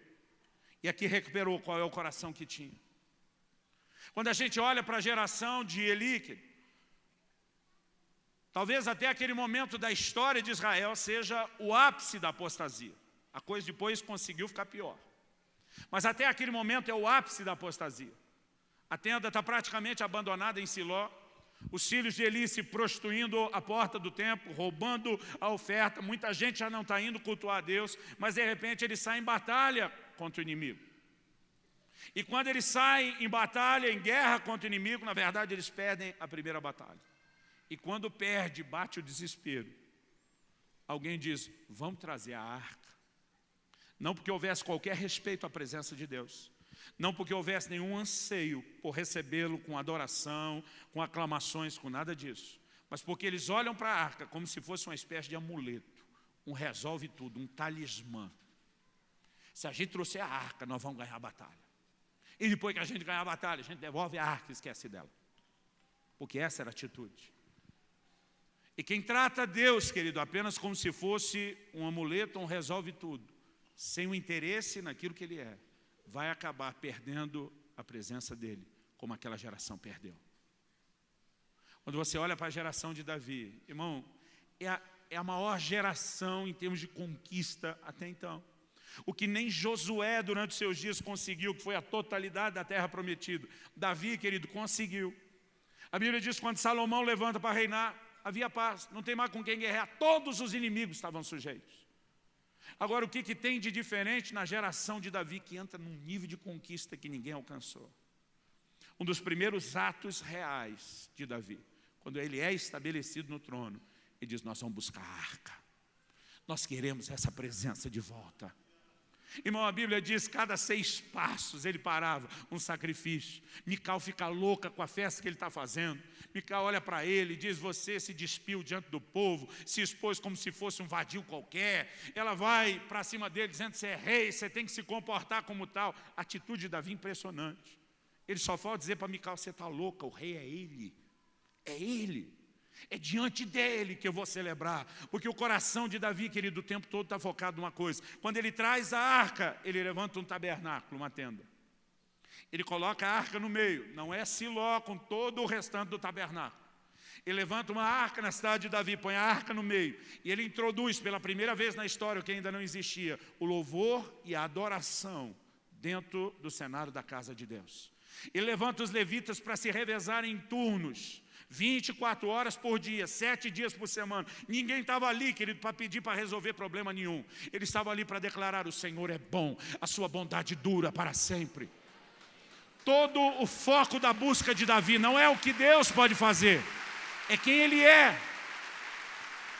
e a que recuperou, qual é o coração que tinha. Quando a gente olha para a geração de Eli, talvez até aquele momento da história de Israel seja o ápice da apostasia. A coisa depois conseguiu ficar pior. Mas até aquele momento é o ápice da apostasia. A tenda está praticamente abandonada em Siló. Os filhos de Eli se prostituindo à porta do templo, roubando a oferta. Muita gente já não está indo cultuar a Deus, mas de repente eles saem em batalha contra o inimigo. E quando eles saem em batalha, em guerra contra o inimigo, na verdade eles perdem a primeira batalha. E quando perde, bate o desespero. Alguém diz: vamos trazer a arca. Não porque houvesse qualquer respeito à presença de Deus, não porque houvesse nenhum anseio por recebê-lo com adoração, com aclamações, com nada disso, mas porque eles olham para a arca como se fosse uma espécie de amuleto, um resolve tudo, um talismã. Se a gente trouxer a arca, nós vamos ganhar a batalha. E depois que a gente ganhar a batalha, a gente devolve a arca e esquece dela. Porque essa era a atitude. E quem trata Deus, querido, apenas como se fosse um amuleto, um resolve tudo, sem o interesse naquilo que Ele é, vai acabar perdendo a presença dEle, como aquela geração perdeu. Quando você olha para a geração de Davi, irmão, é a maior geração em termos de conquista até então. O que nem Josué durante os seus dias conseguiu, que foi a totalidade da terra prometida, Davi, querido, conseguiu. A Bíblia diz que quando Salomão levanta para reinar, havia paz, não tem mais com quem guerrear, todos os inimigos estavam sujeitos. Agora, o que tem de diferente na geração de Davi, que entra num nível de conquista que ninguém alcançou? Um dos primeiros atos reais de Davi, quando ele é estabelecido no trono, ele diz: nós vamos buscar a arca, nós queremos essa presença de volta. Irmão, a Bíblia diz que cada 6 passos ele parava, um sacrifício. Mical fica louca com a festa que ele está fazendo. Mical olha para ele e diz: você se despiu diante do povo, se expôs como se fosse um vadio qualquer. Ela vai para cima dele dizendo: você é rei, você tem que se comportar como tal. A atitude de Davi impressionante. Ele só falta dizer para Mical: você está louca, o rei é ele. É ele. É diante dele que eu vou celebrar, porque o coração de Davi, querido, o tempo todo está focado numa coisa. Quando ele traz a arca, ele levanta um tabernáculo, uma tenda. Ele coloca a arca no meio, não é Siló com todo o restante do tabernáculo. Ele levanta uma arca na cidade de Davi, põe a arca no meio, e ele introduz pela primeira vez na história, o que ainda não existia, o louvor e a adoração dentro do cenário da casa de Deus. Ele levanta os levitas para se revezarem em turnos, 24 horas por dia, 7 dias por semana. Ninguém estava ali, querido, para pedir para resolver problema nenhum. Ele estava ali para declarar: o Senhor é bom, a sua bondade dura para sempre. Todo o foco da busca de Davi não é o que Deus pode fazer, é quem Ele é.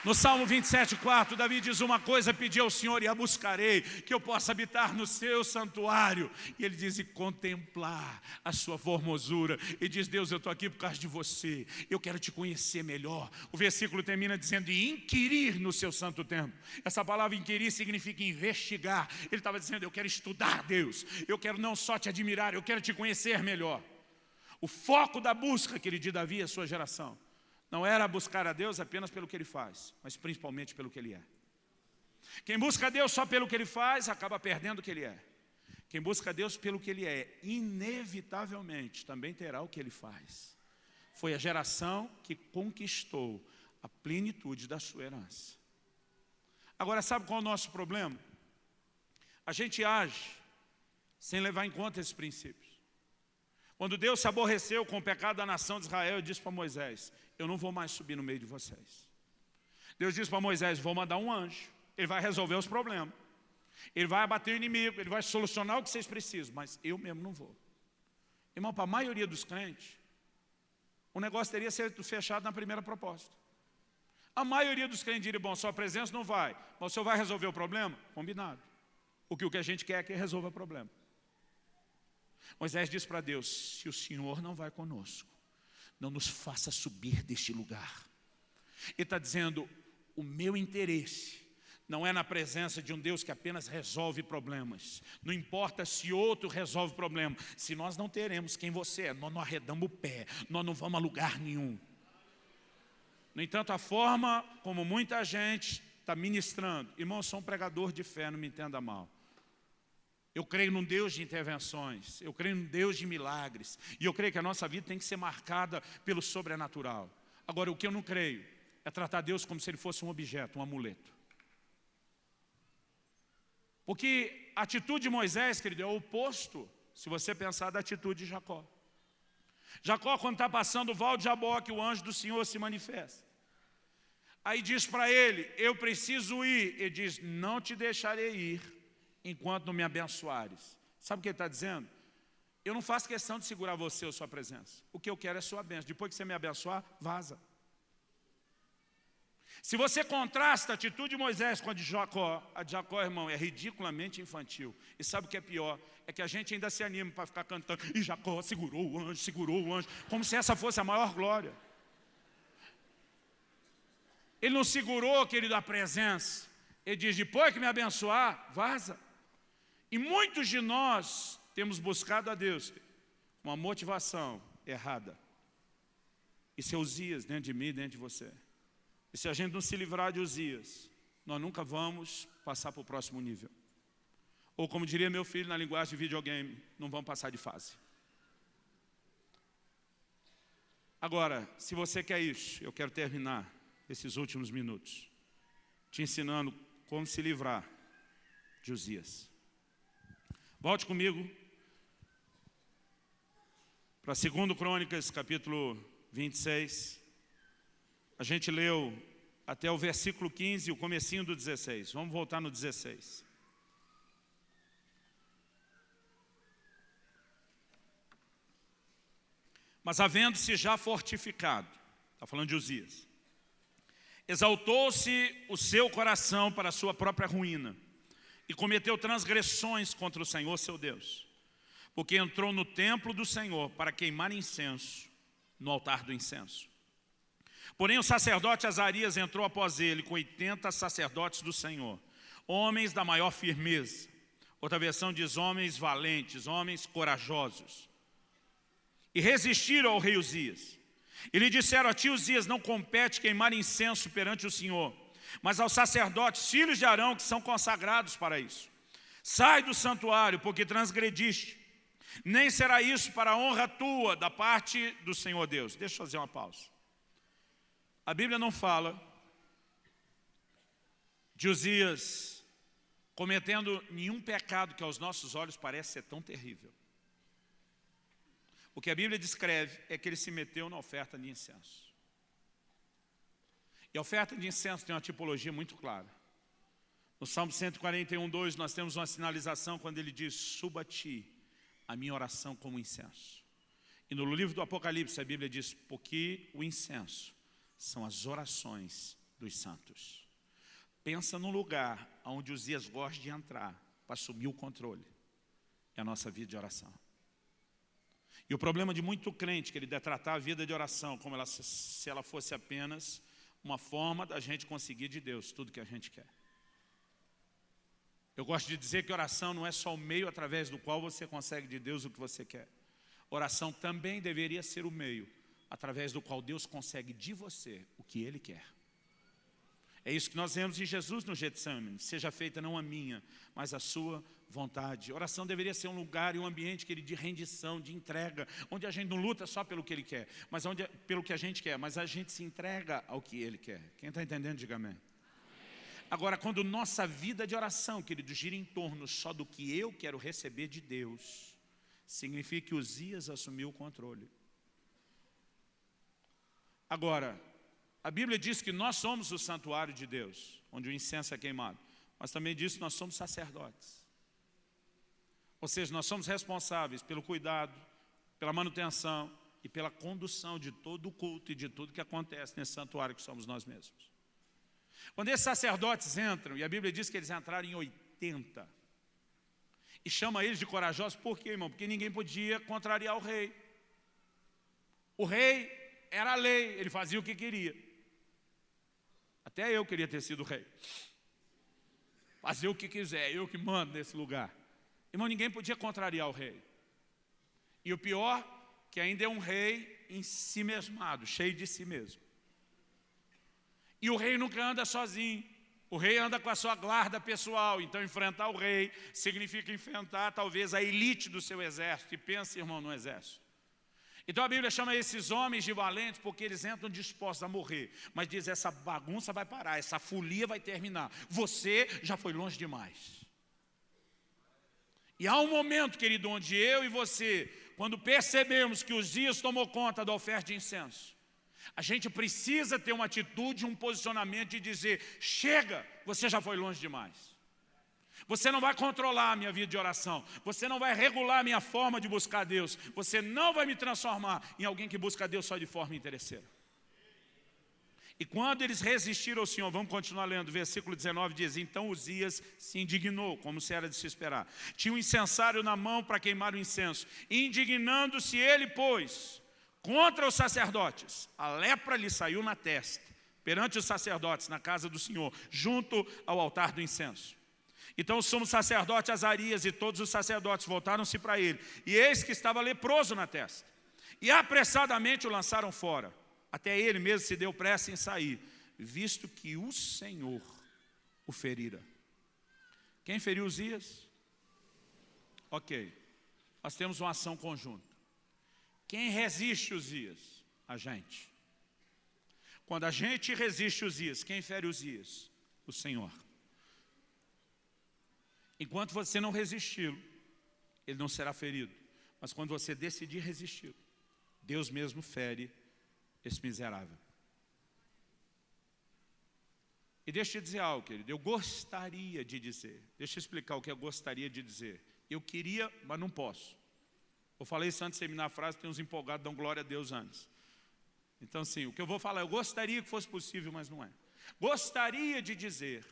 No Salmo 27:4, Davi diz uma coisa: pedi ao Senhor e a buscarei, que eu possa habitar no seu santuário. E ele diz: e contemplar a sua formosura. E diz: Deus, eu estou aqui por causa de você, eu quero te conhecer melhor. O versículo termina dizendo: e inquirir no seu santo templo. Essa palavra inquirir significa investigar. Ele estava dizendo: eu quero estudar Deus, eu quero não só te admirar, eu quero te conhecer melhor. O foco da busca, querido, de Davi e a sua geração não era buscar a Deus apenas pelo que Ele faz, mas principalmente pelo que Ele é. Quem busca a Deus só pelo que Ele faz, acaba perdendo o que Ele é. Quem busca Deus pelo que Ele é, inevitavelmente também terá o que Ele faz. Foi a geração que conquistou a plenitude da sua herança. Agora, sabe qual é o nosso problema? A gente age sem levar em conta esses princípios. Quando Deus se aborreceu com o pecado da nação de Israel, Ele disse para Moisés: eu não vou mais subir no meio de vocês. Deus disse para Moisés: vou mandar um anjo, ele vai resolver os problemas, ele vai abater o inimigo, ele vai solucionar o que vocês precisam, mas eu mesmo não vou. Irmão, para a maioria dos crentes, o negócio teria sido fechado na primeira proposta. A maioria dos crentes diria: bom, sua presença não vai, mas o senhor vai resolver o problema? Combinado. O que a gente quer é que resolva o problema. Moisés disse para Deus: se o Senhor não vai conosco, não nos faça subir deste lugar. Ele está dizendo: o meu interesse não é na presença de um Deus que apenas resolve problemas. Não importa se outro resolve problema. Se nós não teremos quem você é, nós não arredamos o pé, nós não vamos a lugar nenhum. No entanto, a forma como muita gente está ministrando, irmão, eu sou um pregador de fé, não me entenda mal. Eu creio num Deus de intervenções, eu creio num Deus de milagres, e eu creio que a nossa vida tem que ser marcada pelo sobrenatural. Agora, o que eu não creio é tratar Deus como se Ele fosse um objeto, um amuleto. Porque a atitude de Moisés, querido, é o oposto, se você pensar, da atitude de Jacó. Jacó, quando está passando o val de Jaboque, o anjo do Senhor se manifesta. Aí diz para ele: eu preciso ir. Ele diz: não te deixarei ir enquanto não me abençoares. Sabe o que ele está dizendo? Eu não faço questão de segurar você ou sua presença. O que eu quero é sua bênção. Depois que você me abençoar, vaza. Se você contrasta a atitude de Moisés com a de Jacó, irmão, é ridiculamente infantil. E sabe o que é pior? É que a gente ainda se anima para ficar cantando: e Jacó segurou o anjo, como se essa fosse a maior glória. Ele não segurou, querido, a presença. Ele diz: depois que me abençoar, vaza. E muitos de nós temos buscado a Deus com uma motivação errada. Isso é Uzias dentro de mim e dentro de você. E se a gente não se livrar de Uzias, nós nunca vamos passar para o próximo nível. Ou como diria meu filho na linguagem de videogame, não vamos passar de fase. Agora, se você quer isso, eu quero terminar esses últimos minutos te ensinando como se livrar de Uzias. Volte comigo para 2 Crônicas, capítulo 26. A gente leu até o versículo 15 e o comecinho do 16. Vamos voltar no 16. Mas havendo-se já fortificado, está falando de Uzias, exaltou-se o seu coração para a sua própria ruína e cometeu transgressões contra o Senhor seu Deus, porque entrou no templo do Senhor para queimar incenso no altar do incenso. Porém o sacerdote Azarias entrou após ele com 80 sacerdotes do Senhor, homens da maior firmeza. Outra versão diz homens valentes, homens corajosos. E resistiram ao rei Uzias. E lhe disseram: a ti, Uzias, não compete queimar incenso perante o Senhor, mas aos sacerdotes, filhos de Arão, que são consagrados para isso. Sai do santuário, porque transgrediste. Nem será isso para a honra tua da parte do Senhor Deus. Deixa eu fazer uma pausa. A Bíblia não fala de Uzias cometendo nenhum pecado que aos nossos olhos parece ser tão terrível. O que a Bíblia descreve é que ele se meteu na oferta de incenso. E a oferta de incenso tem uma tipologia muito clara. No Salmo 141:2 nós temos uma sinalização quando ele diz: suba a ti a minha oração como incenso. E no livro do Apocalipse a Bíblia diz: porque o incenso são as orações dos santos. Pensa num lugar onde Uzias gosta de entrar para assumir o controle. É a nossa vida de oração. E o problema de muito crente, que ele deve tratar a vida de oração como se ela fosse apenas uma forma da gente conseguir de Deus tudo que a gente quer. Eu gosto de dizer que oração não é só o meio através do qual você consegue de Deus o que você quer. Oração também deveria ser o meio através do qual Deus consegue de você o que Ele quer. É isso que nós vemos em Jesus no Getsemane. Seja feita não a minha, mas a sua vontade. A oração deveria ser um lugar e um ambiente, querido, de rendição, de entrega, onde a gente não luta só pelo que Ele quer, mas pelo que a gente quer, mas a gente se entrega ao que Ele quer. Quem está entendendo, diga amém. Agora, quando nossa vida de oração, querido, gira em torno só do que eu quero receber de Deus, significa que Uzias assumiu o controle. Agora, a Bíblia diz que nós somos o santuário de Deus, onde o incenso é queimado, mas também diz que nós somos sacerdotes. Ou seja, nós somos responsáveis pelo cuidado, pela manutenção e pela condução de todo o culto e de tudo que acontece nesse santuário que somos nós mesmos. Quando esses sacerdotes entram, e a Bíblia diz que eles entraram em 80, e chama eles de corajosos, por quê, irmão? Porque ninguém podia contrariar o rei. O rei era a lei, ele fazia o que queria. Até eu queria ter sido rei. Fazer o que quiser, eu que mando nesse lugar. Irmão, ninguém podia contrariar o rei. E o pior, que ainda é um rei em si mesmado, cheio de si mesmo. E o rei nunca anda sozinho. O rei anda com a sua guarda pessoal. Então enfrentar o rei significa enfrentar talvez a elite do seu exército. E pense, irmão, no exército. Então a Bíblia chama esses homens de valentes porque eles entram dispostos a morrer. Mas diz, essa bagunça vai parar, essa folia vai terminar. Você já foi longe demais. E há um momento, querido, onde eu e você, quando percebemos que Uzias tomou conta da oferta de incenso, a gente precisa ter uma atitude, um posicionamento de dizer, chega, você já foi longe demais. Você não vai controlar a minha vida de oração. Você não vai regular a minha forma de buscar Deus. Você não vai me transformar em alguém que busca Deus só de forma interesseira. E quando eles resistiram ao Senhor, vamos continuar lendo, versículo 19 diz, então Uzias se indignou, como se era de se esperar. Tinha um incensário na mão para queimar o incenso. Indignando-se ele, pois, contra os sacerdotes. A lepra lhe saiu na testa, perante os sacerdotes, na casa do Senhor, junto ao altar do incenso. Então o sumo sacerdote Azarias e todos os sacerdotes voltaram-se para ele. E eis que estava leproso na testa. E apressadamente o lançaram fora. Até ele mesmo se deu pressa em sair, visto que o Senhor o ferira. Quem feriu Uzias? Ok, nós temos uma ação conjunta. Quem resiste Uzias? A gente. Quando a gente resiste Uzias, quem fere Uzias? O Senhor. Enquanto você não resisti-lo, ele não será ferido. Mas quando você decidir resisti-lo, Deus mesmo fere esse miserável. E deixa eu te dizer algo, querido. Eu gostaria de dizer, deixa eu explicar o que eu gostaria de dizer. Eu queria, mas não posso. Eu falei isso antes de terminar a frase, tem uns empolgados, dão glória a Deus antes. Então, sim, o que eu vou falar, eu gostaria que fosse possível, mas não é. Gostaria de dizer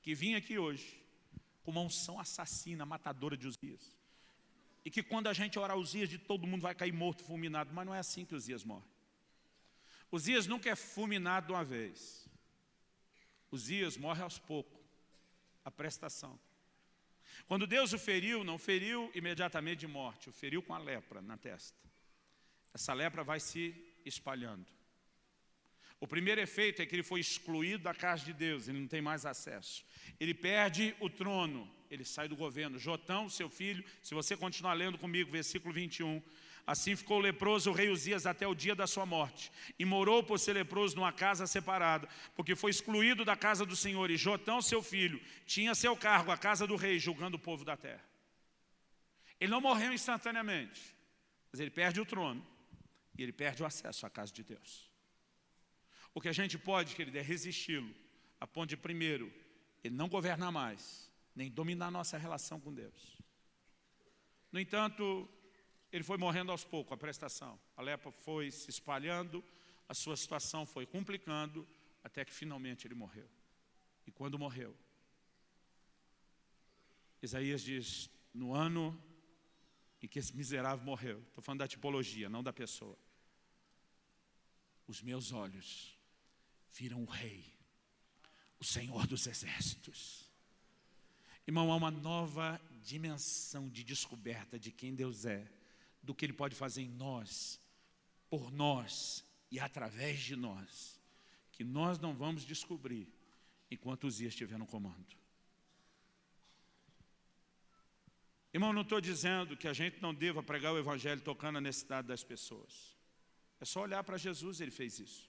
que vim aqui hoje com uma unção assassina, matadora de Uzias. E que quando a gente orar Uzias, de todo mundo vai cair morto, fulminado. Mas não é assim que Uzias morre. Uzias nunca é fulminado de uma vez. Uzias morre aos poucos. A prestação. Quando Deus o feriu, não feriu imediatamente de morte. O feriu com a lepra na testa. Essa lepra vai se espalhando. O primeiro efeito é que ele foi excluído da casa de Deus, ele não tem mais acesso. Ele perde o trono, ele sai do governo. Jotão, seu filho, se você continuar lendo comigo, versículo 21, assim ficou leproso o rei Uzias até o dia da sua morte, e morou por ser leproso numa casa separada, porque foi excluído da casa do Senhor, e Jotão, seu filho, tinha a seu cargo a casa do rei, julgando o povo da terra. Ele não morreu instantaneamente, mas ele perde o trono, e ele perde o acesso à casa de Deus. O que a gente pode, querido, é resisti-lo, a ponto de, primeiro, ele não governar mais, nem dominar a nossa relação com Deus. No entanto, ele foi morrendo aos poucos, a prestação. A lepra foi se espalhando, a sua situação foi complicando, até que finalmente ele morreu. E quando morreu, Isaías diz, no ano em que esse miserável morreu, estou falando da tipologia, não da pessoa, os meus olhos viram o Rei, o Senhor dos Exércitos. Irmão, há uma nova dimensão de descoberta de quem Deus é, do que Ele pode fazer em nós, por nós e através de nós, que nós não vamos descobrir enquanto Uzias estiver no comando. Irmão, não estou dizendo que a gente não deva pregar o evangelho tocando a necessidade das pessoas. É só olhar para Jesus, ele fez isso.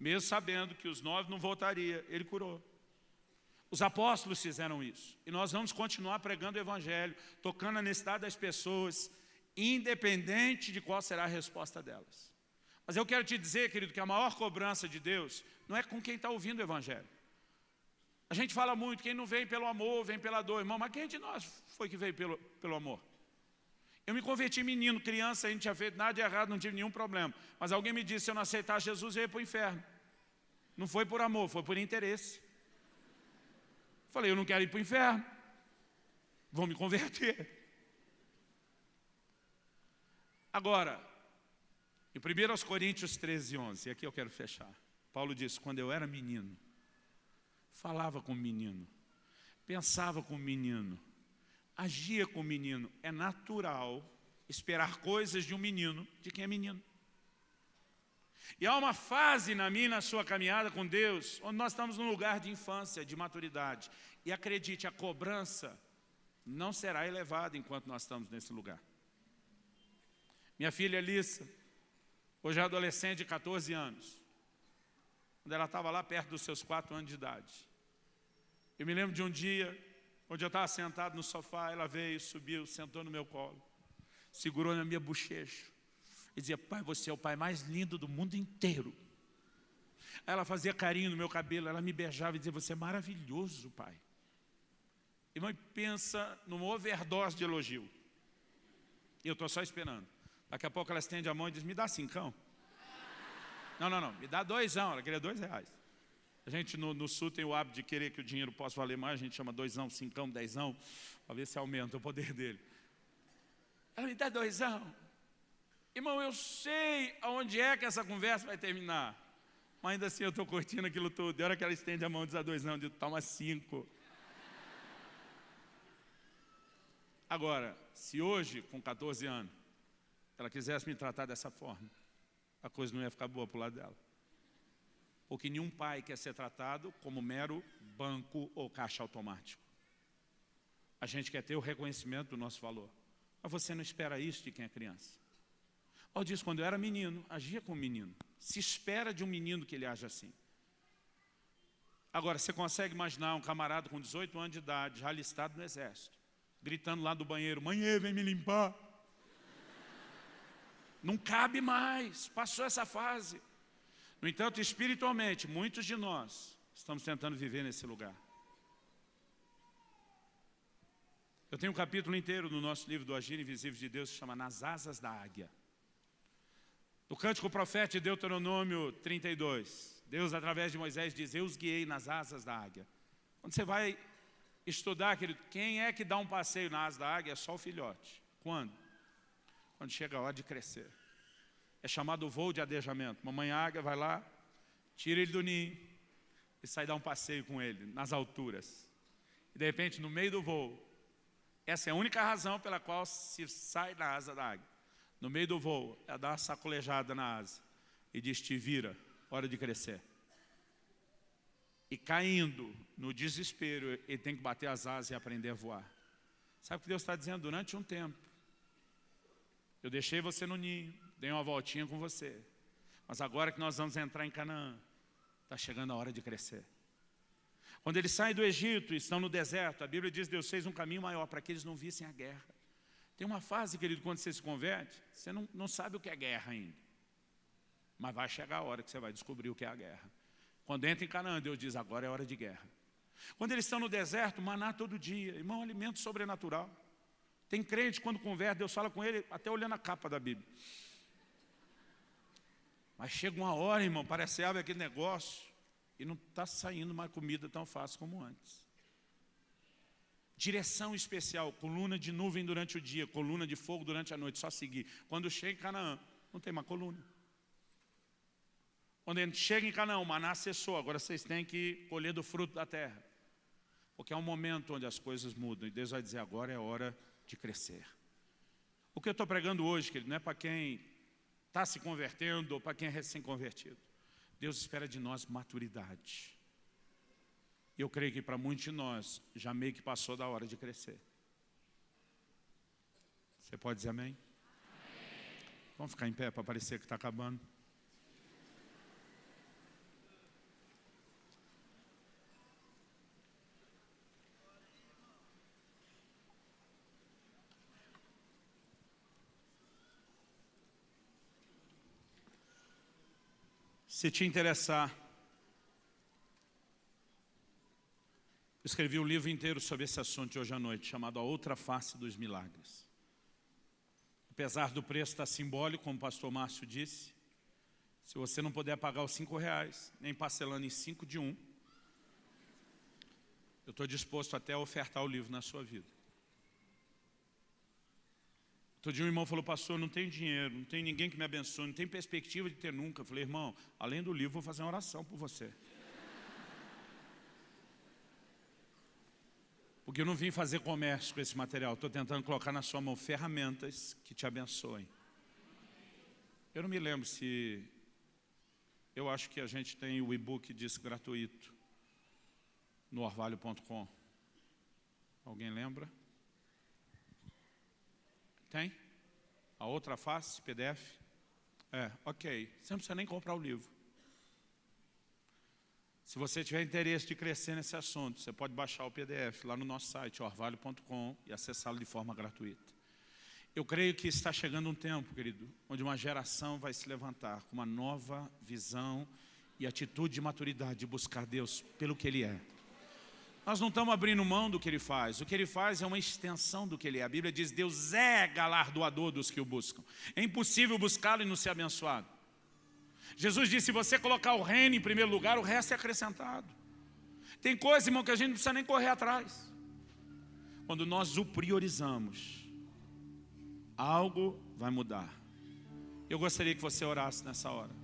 Mesmo sabendo que os 9 não voltariam, ele curou. Os apóstolos fizeram isso. E nós vamos continuar pregando o evangelho, tocando a necessidade das pessoas, independente de qual será a resposta delas. Mas eu quero te dizer, querido, que a maior cobrança de Deus não é com quem está ouvindo o evangelho. A gente fala muito, quem não vem pelo amor, vem pela dor. Irmão, mas quem de nós foi que veio pelo amor? Eu me converti menino, criança, a gente tinha feito nada de errado, não tive nenhum problema. Mas alguém me disse, se eu não aceitar Jesus, eu ia para o inferno. Não foi por amor, foi por interesse. Falei, eu não quero ir para o inferno. Vou me converter. Agora, em 1 Coríntios 13:11, e aqui eu quero fechar. Paulo disse, quando eu era menino, falava com o menino, pensava com o menino, agia com o menino. É natural esperar coisas de um menino, de quem é menino. E há uma fase na minha e na sua caminhada com Deus, onde nós estamos num lugar de infância, de maturidade. E acredite, a cobrança não será elevada enquanto nós estamos nesse lugar. Minha filha Elissa, hoje é adolescente de 14 anos, quando ela estava lá perto dos seus 4 anos de idade. Eu me lembro de um dia, onde eu estava sentado no sofá, ela veio, subiu, sentou no meu colo, segurou na minha bochecha e dizia, pai, você é o pai mais lindo do mundo inteiro. Aí ela fazia carinho no meu cabelo, ela me beijava e dizia, você é maravilhoso, pai. Irmão, pensa numa overdose de elogio. E eu estou só esperando. Daqui a pouco ela estende a mão e diz, me dá 5. Não, me dá 2, ela queria R$2. A gente no sul tem o hábito de querer que o dinheiro possa valer mais, a gente chama 2, 5, 10, para ver se aumenta o poder dele. Ela me dá 2. Irmão, eu sei aonde é que essa conversa vai terminar, mas ainda assim eu estou curtindo aquilo tudo. E a hora que ela estende a mão e diz a 2, eu digo, toma 5. Agora, se hoje, com 14 anos, ela quisesse me tratar dessa forma, a coisa não ia ficar boa para o lado dela. Porque nenhum pai quer ser tratado como mero banco ou caixa automático. A gente quer ter o reconhecimento do nosso valor. Mas você não espera isso de quem é criança. Paulo diz, quando eu era menino, agia como menino. Se espera de um menino que ele age assim. Agora, você consegue imaginar um camarada com 18 anos de idade, já alistado no exército, gritando lá do banheiro, mãe, vem me limpar. Não cabe mais, passou essa fase. No entanto, espiritualmente, muitos de nós estamos tentando viver nesse lugar. Eu tenho um capítulo inteiro no nosso livro do Agir Invisível de Deus, que chama Nas Asas da Águia. No Cântico Profético de Deuteronômio 32, Deus, através de Moisés, diz, eu os guiei nas asas da águia. Quando você vai estudar, querido, quem é que dá um passeio na asa da águia? É só o filhote. Quando? Quando chega a hora de crescer. É chamado voo de adejamento. Mamãe águia vai lá, tira ele do ninho e sai dar um passeio com ele, nas alturas. E de repente, no meio do voo, essa é a única razão pela qual se sai da asa da águia. No meio do voo, ela dá uma sacolejada na asa e diz, te vira, hora de crescer. E caindo no desespero, ele tem que bater as asas e aprender a voar. Sabe o que Deus está dizendo? Durante um tempo, eu deixei você no ninho, dei uma voltinha com você. Mas agora que nós vamos entrar em Canaã, está chegando a hora de crescer. Quando eles saem do Egito e estão no deserto, a Bíblia diz que Deus fez um caminho maior para que eles não vissem a guerra. Tem uma fase, querido, quando você se converte, você não sabe o que é guerra ainda. Mas vai chegar a hora que você vai descobrir o que é a guerra. Quando entra em Canaã, Deus diz, agora é hora de guerra. Quando eles estão no deserto, maná todo dia. Irmão, alimento sobrenatural. Tem crente, quando converte, Deus fala com ele, até olhando a capa da Bíblia. Mas chega uma hora, irmão, parece que abre aquele negócio e não está saindo mais comida tão fácil como antes. Direção especial, coluna de nuvem durante o dia, coluna de fogo durante a noite, só seguir. Quando chega em Canaã, não tem mais coluna. Quando a gente chega em Canaã, o maná cessou, agora vocês têm que colher do fruto da terra. Porque é um momento onde as coisas mudam e Deus vai dizer, agora é hora de crescer. O que eu estou pregando hoje, querido, não é para quem está se convertendo ou para quem é recém-convertido. Deus espera de nós maturidade. E eu creio que para muitos de nós já meio que passou da hora de crescer. Você pode dizer amém? Vamos ficar em pé para parecer que está acabando. Se te interessar, eu escrevi um livro inteiro sobre esse assunto hoje à noite, chamado A Outra Face dos Milagres. Apesar do preço estar simbólico, como o pastor Márcio disse, se você não puder pagar os R$5, nem parcelando em 5 de 1, eu estou disposto até a ofertar o livro na sua vida. Outro dia um irmão falou, pastor, não tenho dinheiro, não tem ninguém que me abençoe, não tem perspectiva de ter nunca. Eu falei, irmão, além do livro, vou fazer uma oração por você. Porque eu não vim fazer comércio com esse material, estou tentando colocar na sua mão ferramentas que te abençoem. Eu não me lembro se... Eu acho que a gente tem o e-book disso gratuito no orvalho.com. Alguém lembra? Tem? A Outra Face, PDF? Ok. Você não precisa nem comprar o livro. Se você tiver interesse de crescer nesse assunto, você pode baixar o PDF lá no nosso site, orvalho.com, e acessá-lo de forma gratuita. Eu creio que está chegando um tempo, querido, onde uma geração vai se levantar com uma nova visão e atitude de maturidade, de buscar Deus pelo que Ele é. Nós não estamos abrindo mão do que Ele faz. O que Ele faz é uma extensão do que Ele é. A Bíblia diz, Deus é galardoador dos que o buscam. É impossível buscá-lo e não ser abençoado. Jesus disse, se você colocar o reino em primeiro lugar, o resto é acrescentado. Tem coisa, irmão, que a gente não precisa nem correr atrás. Quando nós o priorizamos, algo vai mudar. Eu gostaria que você orasse nessa hora.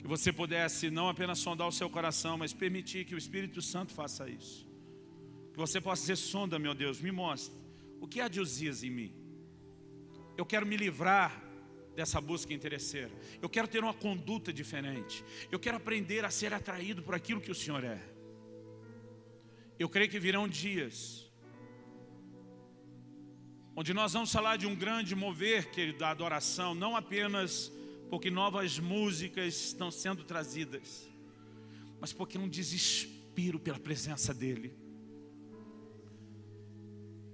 Que você pudesse não apenas sondar o seu coração, mas permitir que o Espírito Santo faça isso. Que você possa dizer, sonda, meu Deus, me mostre o que há de Uzias em mim. Eu quero me livrar dessa busca interesseira. Eu quero ter uma conduta diferente. Eu quero aprender a ser atraído por aquilo que o Senhor é. Eu creio que virão dias onde nós vamos falar de um grande mover, querido, da adoração, não apenas porque novas músicas estão sendo trazidas, mas porque é um desespero pela presença dEle.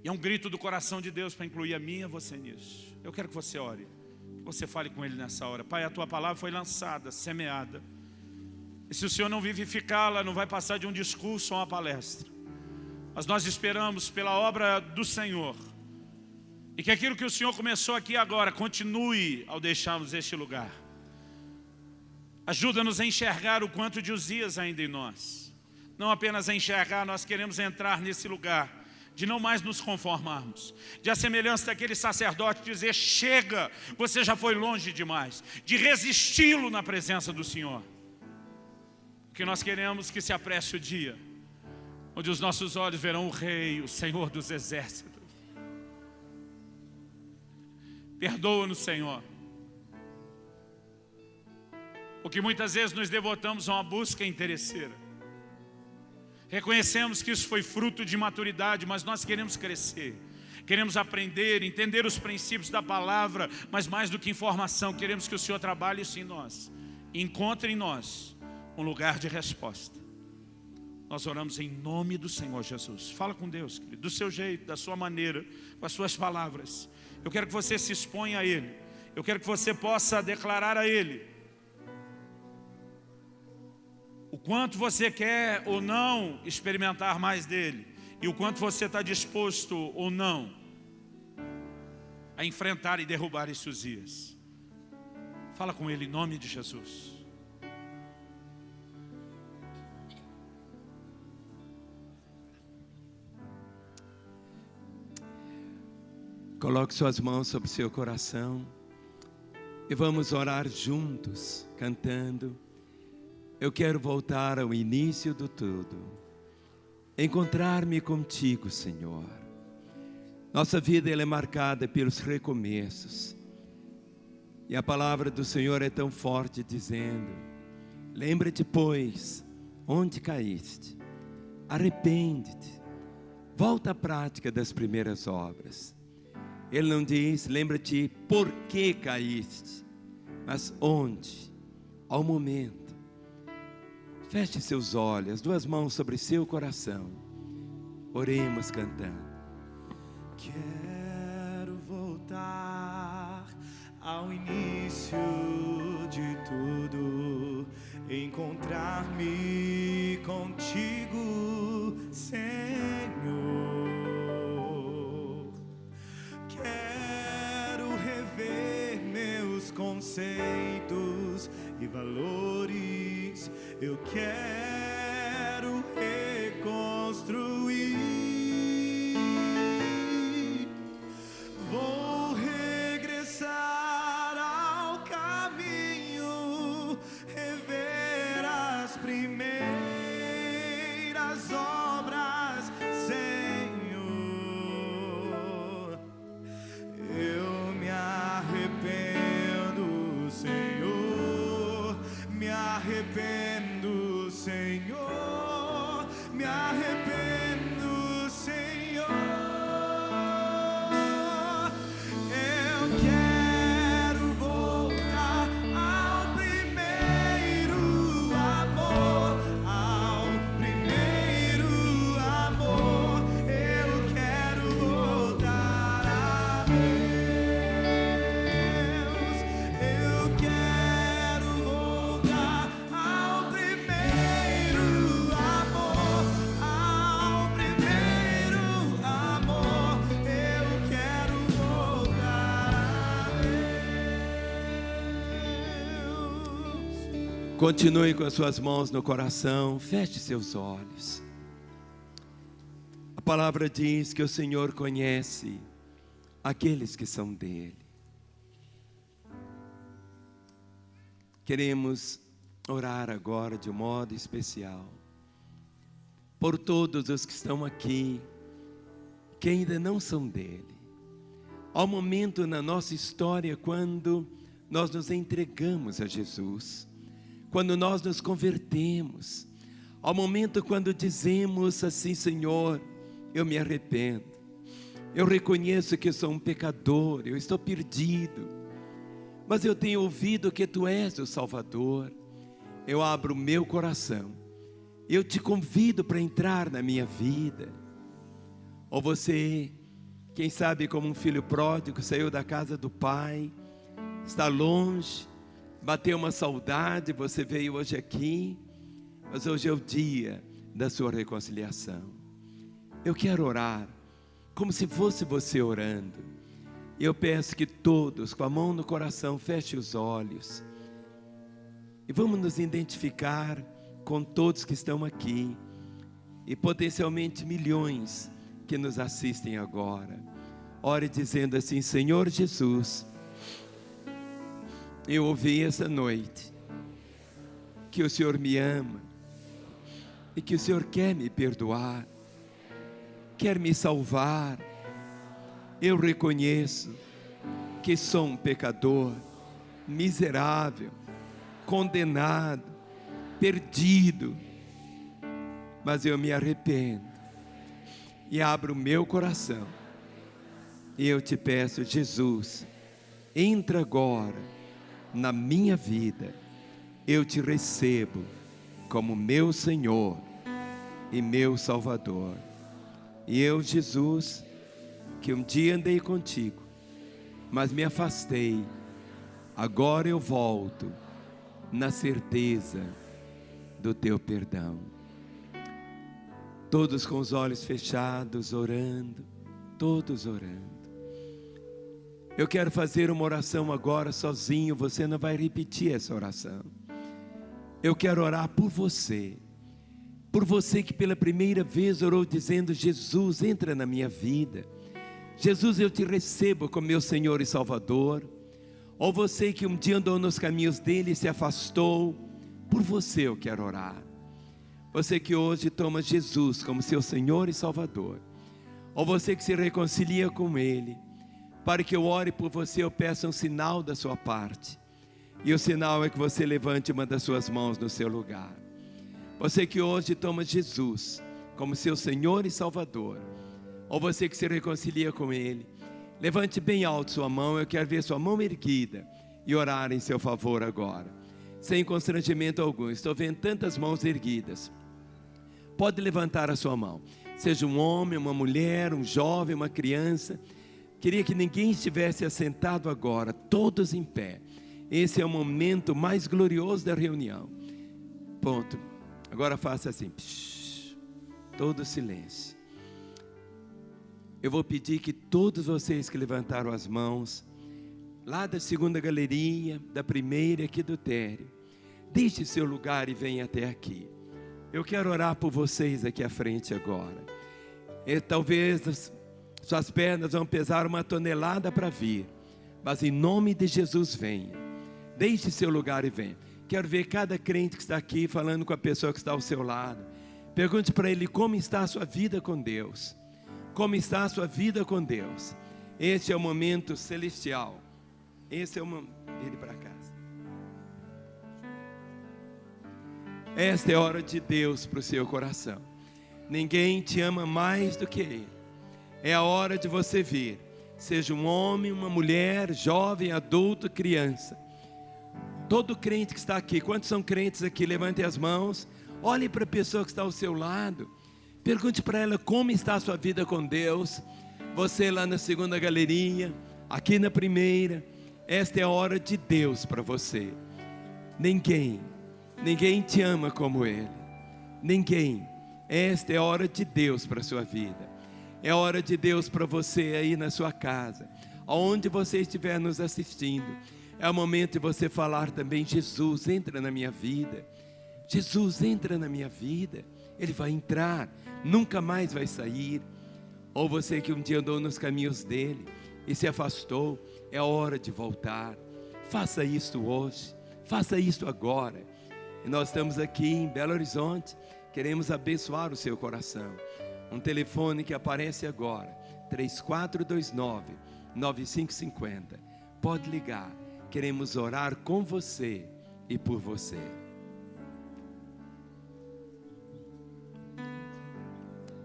E é um grito do coração de Deus para incluir a mim e a você nisso. Eu quero que você ore, que você fale com Ele nessa hora. Pai, a Tua palavra foi lançada, semeada. E se o Senhor não vivificá-la, não vai passar de um discurso ou uma palestra. Mas nós esperamos pela obra do Senhor. E que aquilo que o Senhor começou aqui agora continue ao deixarmos este lugar. Ajuda-nos a enxergar o quanto de Uzias ainda em nós. Não apenas a enxergar, nós queremos entrar nesse lugar de não mais nos conformarmos. De a semelhança daquele sacerdote dizer, chega, você já foi longe demais. De resisti-lo na presença do Senhor. Porque nós queremos que se apresse o dia onde os nossos olhos verão o Rei, o Senhor dos Exércitos. Perdoa-nos, Senhor, porque muitas vezes nos devotamos a uma busca interesseira. Reconhecemos que isso foi fruto de maturidade, mas nós queremos crescer. Queremos aprender, entender os princípios da palavra, mas mais do que informação, queremos que o Senhor trabalhe isso em nós. Encontre em nós um lugar de resposta. Nós oramos em nome do Senhor Jesus. Fala com Deus, querido, do seu jeito, da sua maneira, com as suas palavras. Eu quero que você se exponha a Ele. Eu quero que você possa declarar a Ele o quanto você quer ou não experimentar mais dEle. E o quanto você está disposto ou não a enfrentar e derrubar esses Uzias. Fala com Ele em nome de Jesus.
Coloque suas mãos sobre seu coração e vamos orar juntos, cantando. Eu quero voltar ao início do tudo, encontrar-me contigo, Senhor. Nossa vida ela é marcada pelos recomeços. E a palavra do Senhor é tão forte dizendo, lembra-te, pois, onde caíste. Arrepende-te. Volta à prática das primeiras obras. Ele não diz, lembra-te por que caíste, mas onde, ao momento. Feche seus olhos, 2 mãos sobre seu coração. Oremos cantando.
Quero voltar ao início de tudo, encontrar-me contigo, Senhor. Quero rever meus conceitos e valores. Eu quero reconstruir. Vou regressar ao caminho, rever as primeiras obras, Senhor. Eu me arrependo, Senhor. Me arrependo, Senhor. Me arrependo, Senhor. Eu quero voltar ao primeiro amor, ao primeiro amor. Eu quero voltar a Deus. Eu quero voltar ao primeiro amor, ao primeiro amor. Eu quero voltar a Deus.
Continue com as suas mãos no coração, feche seus olhos. A palavra diz que o Senhor conhece aqueles que são dele. Queremos orar agora de um modo especial por todos os que estão aqui, que ainda não são dele. Há um momento na nossa história quando nós nos entregamos a Jesus, quando nós nos convertemos. Há um momento quando dizemos assim: Senhor, eu me arrependo, eu reconheço que eu sou um pecador, eu estou perdido, mas eu tenho ouvido que Tu és o Salvador. Eu abro o meu coração, eu te convido para entrar na minha vida. Ou você, quem sabe como um filho pródigo, saiu da casa do pai, está longe, bateu uma saudade, você veio hoje aqui, mas hoje é o dia da sua reconciliação. Eu quero orar, como se fosse você orando. Eu peço que todos, com a mão no coração, fechem os olhos. E vamos nos identificar com todos que estão aqui. E potencialmente milhões que nos assistem agora. Ore dizendo assim: Senhor Jesus, eu ouvi essa noite que o Senhor me ama e que o Senhor quer me perdoar, quer me salvar. Eu reconheço que sou um pecador, miserável, condenado, perdido, mas eu me arrependo e abro o meu coração. E eu te peço, Jesus, entra agora na minha vida. Eu te recebo como meu Senhor e meu Salvador. E eu, Jesus, que um dia andei contigo, mas me afastei, agora eu volto na certeza do teu perdão. Todos com os olhos fechados, orando, todos orando. Eu quero fazer uma oração agora sozinho, você não vai repetir essa oração. Eu quero orar por você que pela primeira vez orou dizendo: Jesus, entra na minha vida. Jesus, eu te recebo como meu Senhor e Salvador. Ou você que um dia andou nos caminhos dele e se afastou, por você eu quero orar. Você que hoje toma Jesus como seu Senhor e Salvador. Ou você que se reconcilia com ele. Para que eu ore por você, eu peço um sinal da sua parte. E o sinal é que você levante uma das suas mãos no seu lugar. Você que hoje toma Jesus como seu Senhor e Salvador, ou você que se reconcilia com Ele, levante bem alto sua mão. Eu quero ver sua mão erguida e orar em seu favor agora, sem constrangimento algum. Estou vendo tantas mãos erguidas. Pode levantar a sua mão, seja um homem, uma mulher, um jovem, uma criança. Queria que ninguém estivesse assentado agora, todos em pé. Esse é o momento mais glorioso da reunião. Ponto. Agora faça assim, todo silêncio. Eu vou pedir que todos vocês que levantaram as mãos, lá da segunda galeria, da primeira aqui do térreo, deixe seu lugar e venha até aqui. Eu quero orar por vocês aqui à frente agora. Talvez suas pernas vão pesar 1 tonelada para vir, mas em nome de Jesus venha. Deixe seu lugar e venha. Quero ver cada crente que está aqui falando com a pessoa que está ao seu lado. Pergunte para ele como está a sua vida com Deus. Como está a sua vida com Deus? Este é o momento celestial. Esse é o momento. Vire para casa. Esta é a hora de Deus para o seu coração. Ninguém te ama mais do que Ele. É a hora de você vir. Seja um homem, uma mulher, jovem, adulto, criança. Todo crente que está aqui. Quantos são crentes aqui? Levante as mãos. Olhe para a pessoa que está ao seu lado. Pergunte para ela como está a sua vida com Deus. Você lá na segunda galeria, aqui na primeira. Esta é a hora de Deus para você. Ninguém te ama como Ele. Ninguém. Esta é a hora de Deus para a sua vida. É a hora de Deus para você aí na sua casa, aonde você estiver nos assistindo. É o momento de você falar também: Jesus, entra na minha vida. Jesus, entra na minha vida. Ele vai entrar, nunca mais vai sair. Ou você que um dia andou nos caminhos dele e se afastou, é hora de voltar. Faça isto hoje, faça isto agora. E nós estamos aqui em Belo Horizonte, queremos abençoar o seu coração. Um telefone que aparece agora, 3429-9550. Pode ligar, queremos orar com você e por você.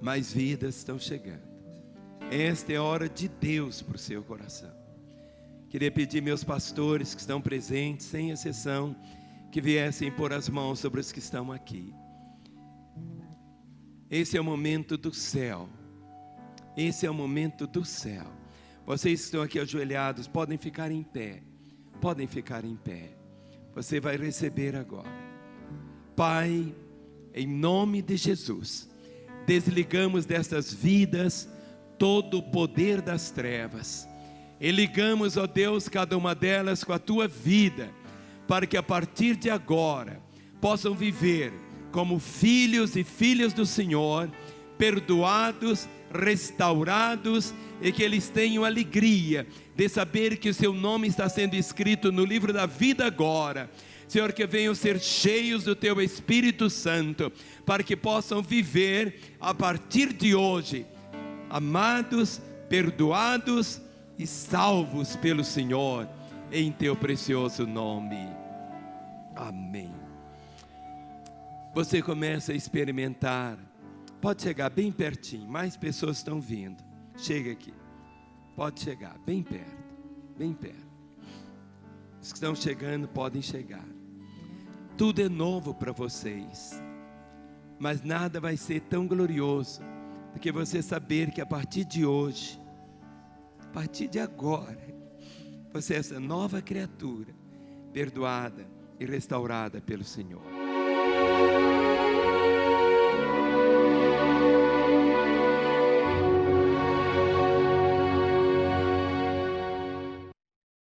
Mais vidas estão chegando. Esta é a hora de Deus para o seu coração. Queria pedir meus pastores que estão presentes, sem exceção, que viessem pôr as mãos sobre os que estão aqui. Esse é o momento do céu. Esse é o momento do céu. Vocês que estão aqui ajoelhados, podem ficar em pé. Podem ficar em pé. Você vai receber agora. Pai, em nome de Jesus, desligamos destas vidas todo o poder das trevas. E ligamos, ó Deus, cada uma delas com a Tua vida, para que a partir de agora possam viver como filhos e filhas do Senhor, perdoados, restaurados, e que eles tenham alegria de saber que o seu nome está sendo escrito no livro da vida agora. Senhor, que venham ser cheios do Teu Espírito Santo, para que possam viver a partir de hoje, amados, perdoados e salvos pelo Senhor, em Teu precioso nome. Amém. Você começa a experimentar. Pode chegar bem pertinho, mais pessoas estão vindo. Chega aqui. Pode chegar bem perto, bem perto. Os que estão chegando podem chegar. Tudo é novo para vocês, mas nada vai ser tão glorioso do que você saber que a partir de hoje, a partir de agora, você é essa nova criatura, perdoada e restaurada pelo Senhor.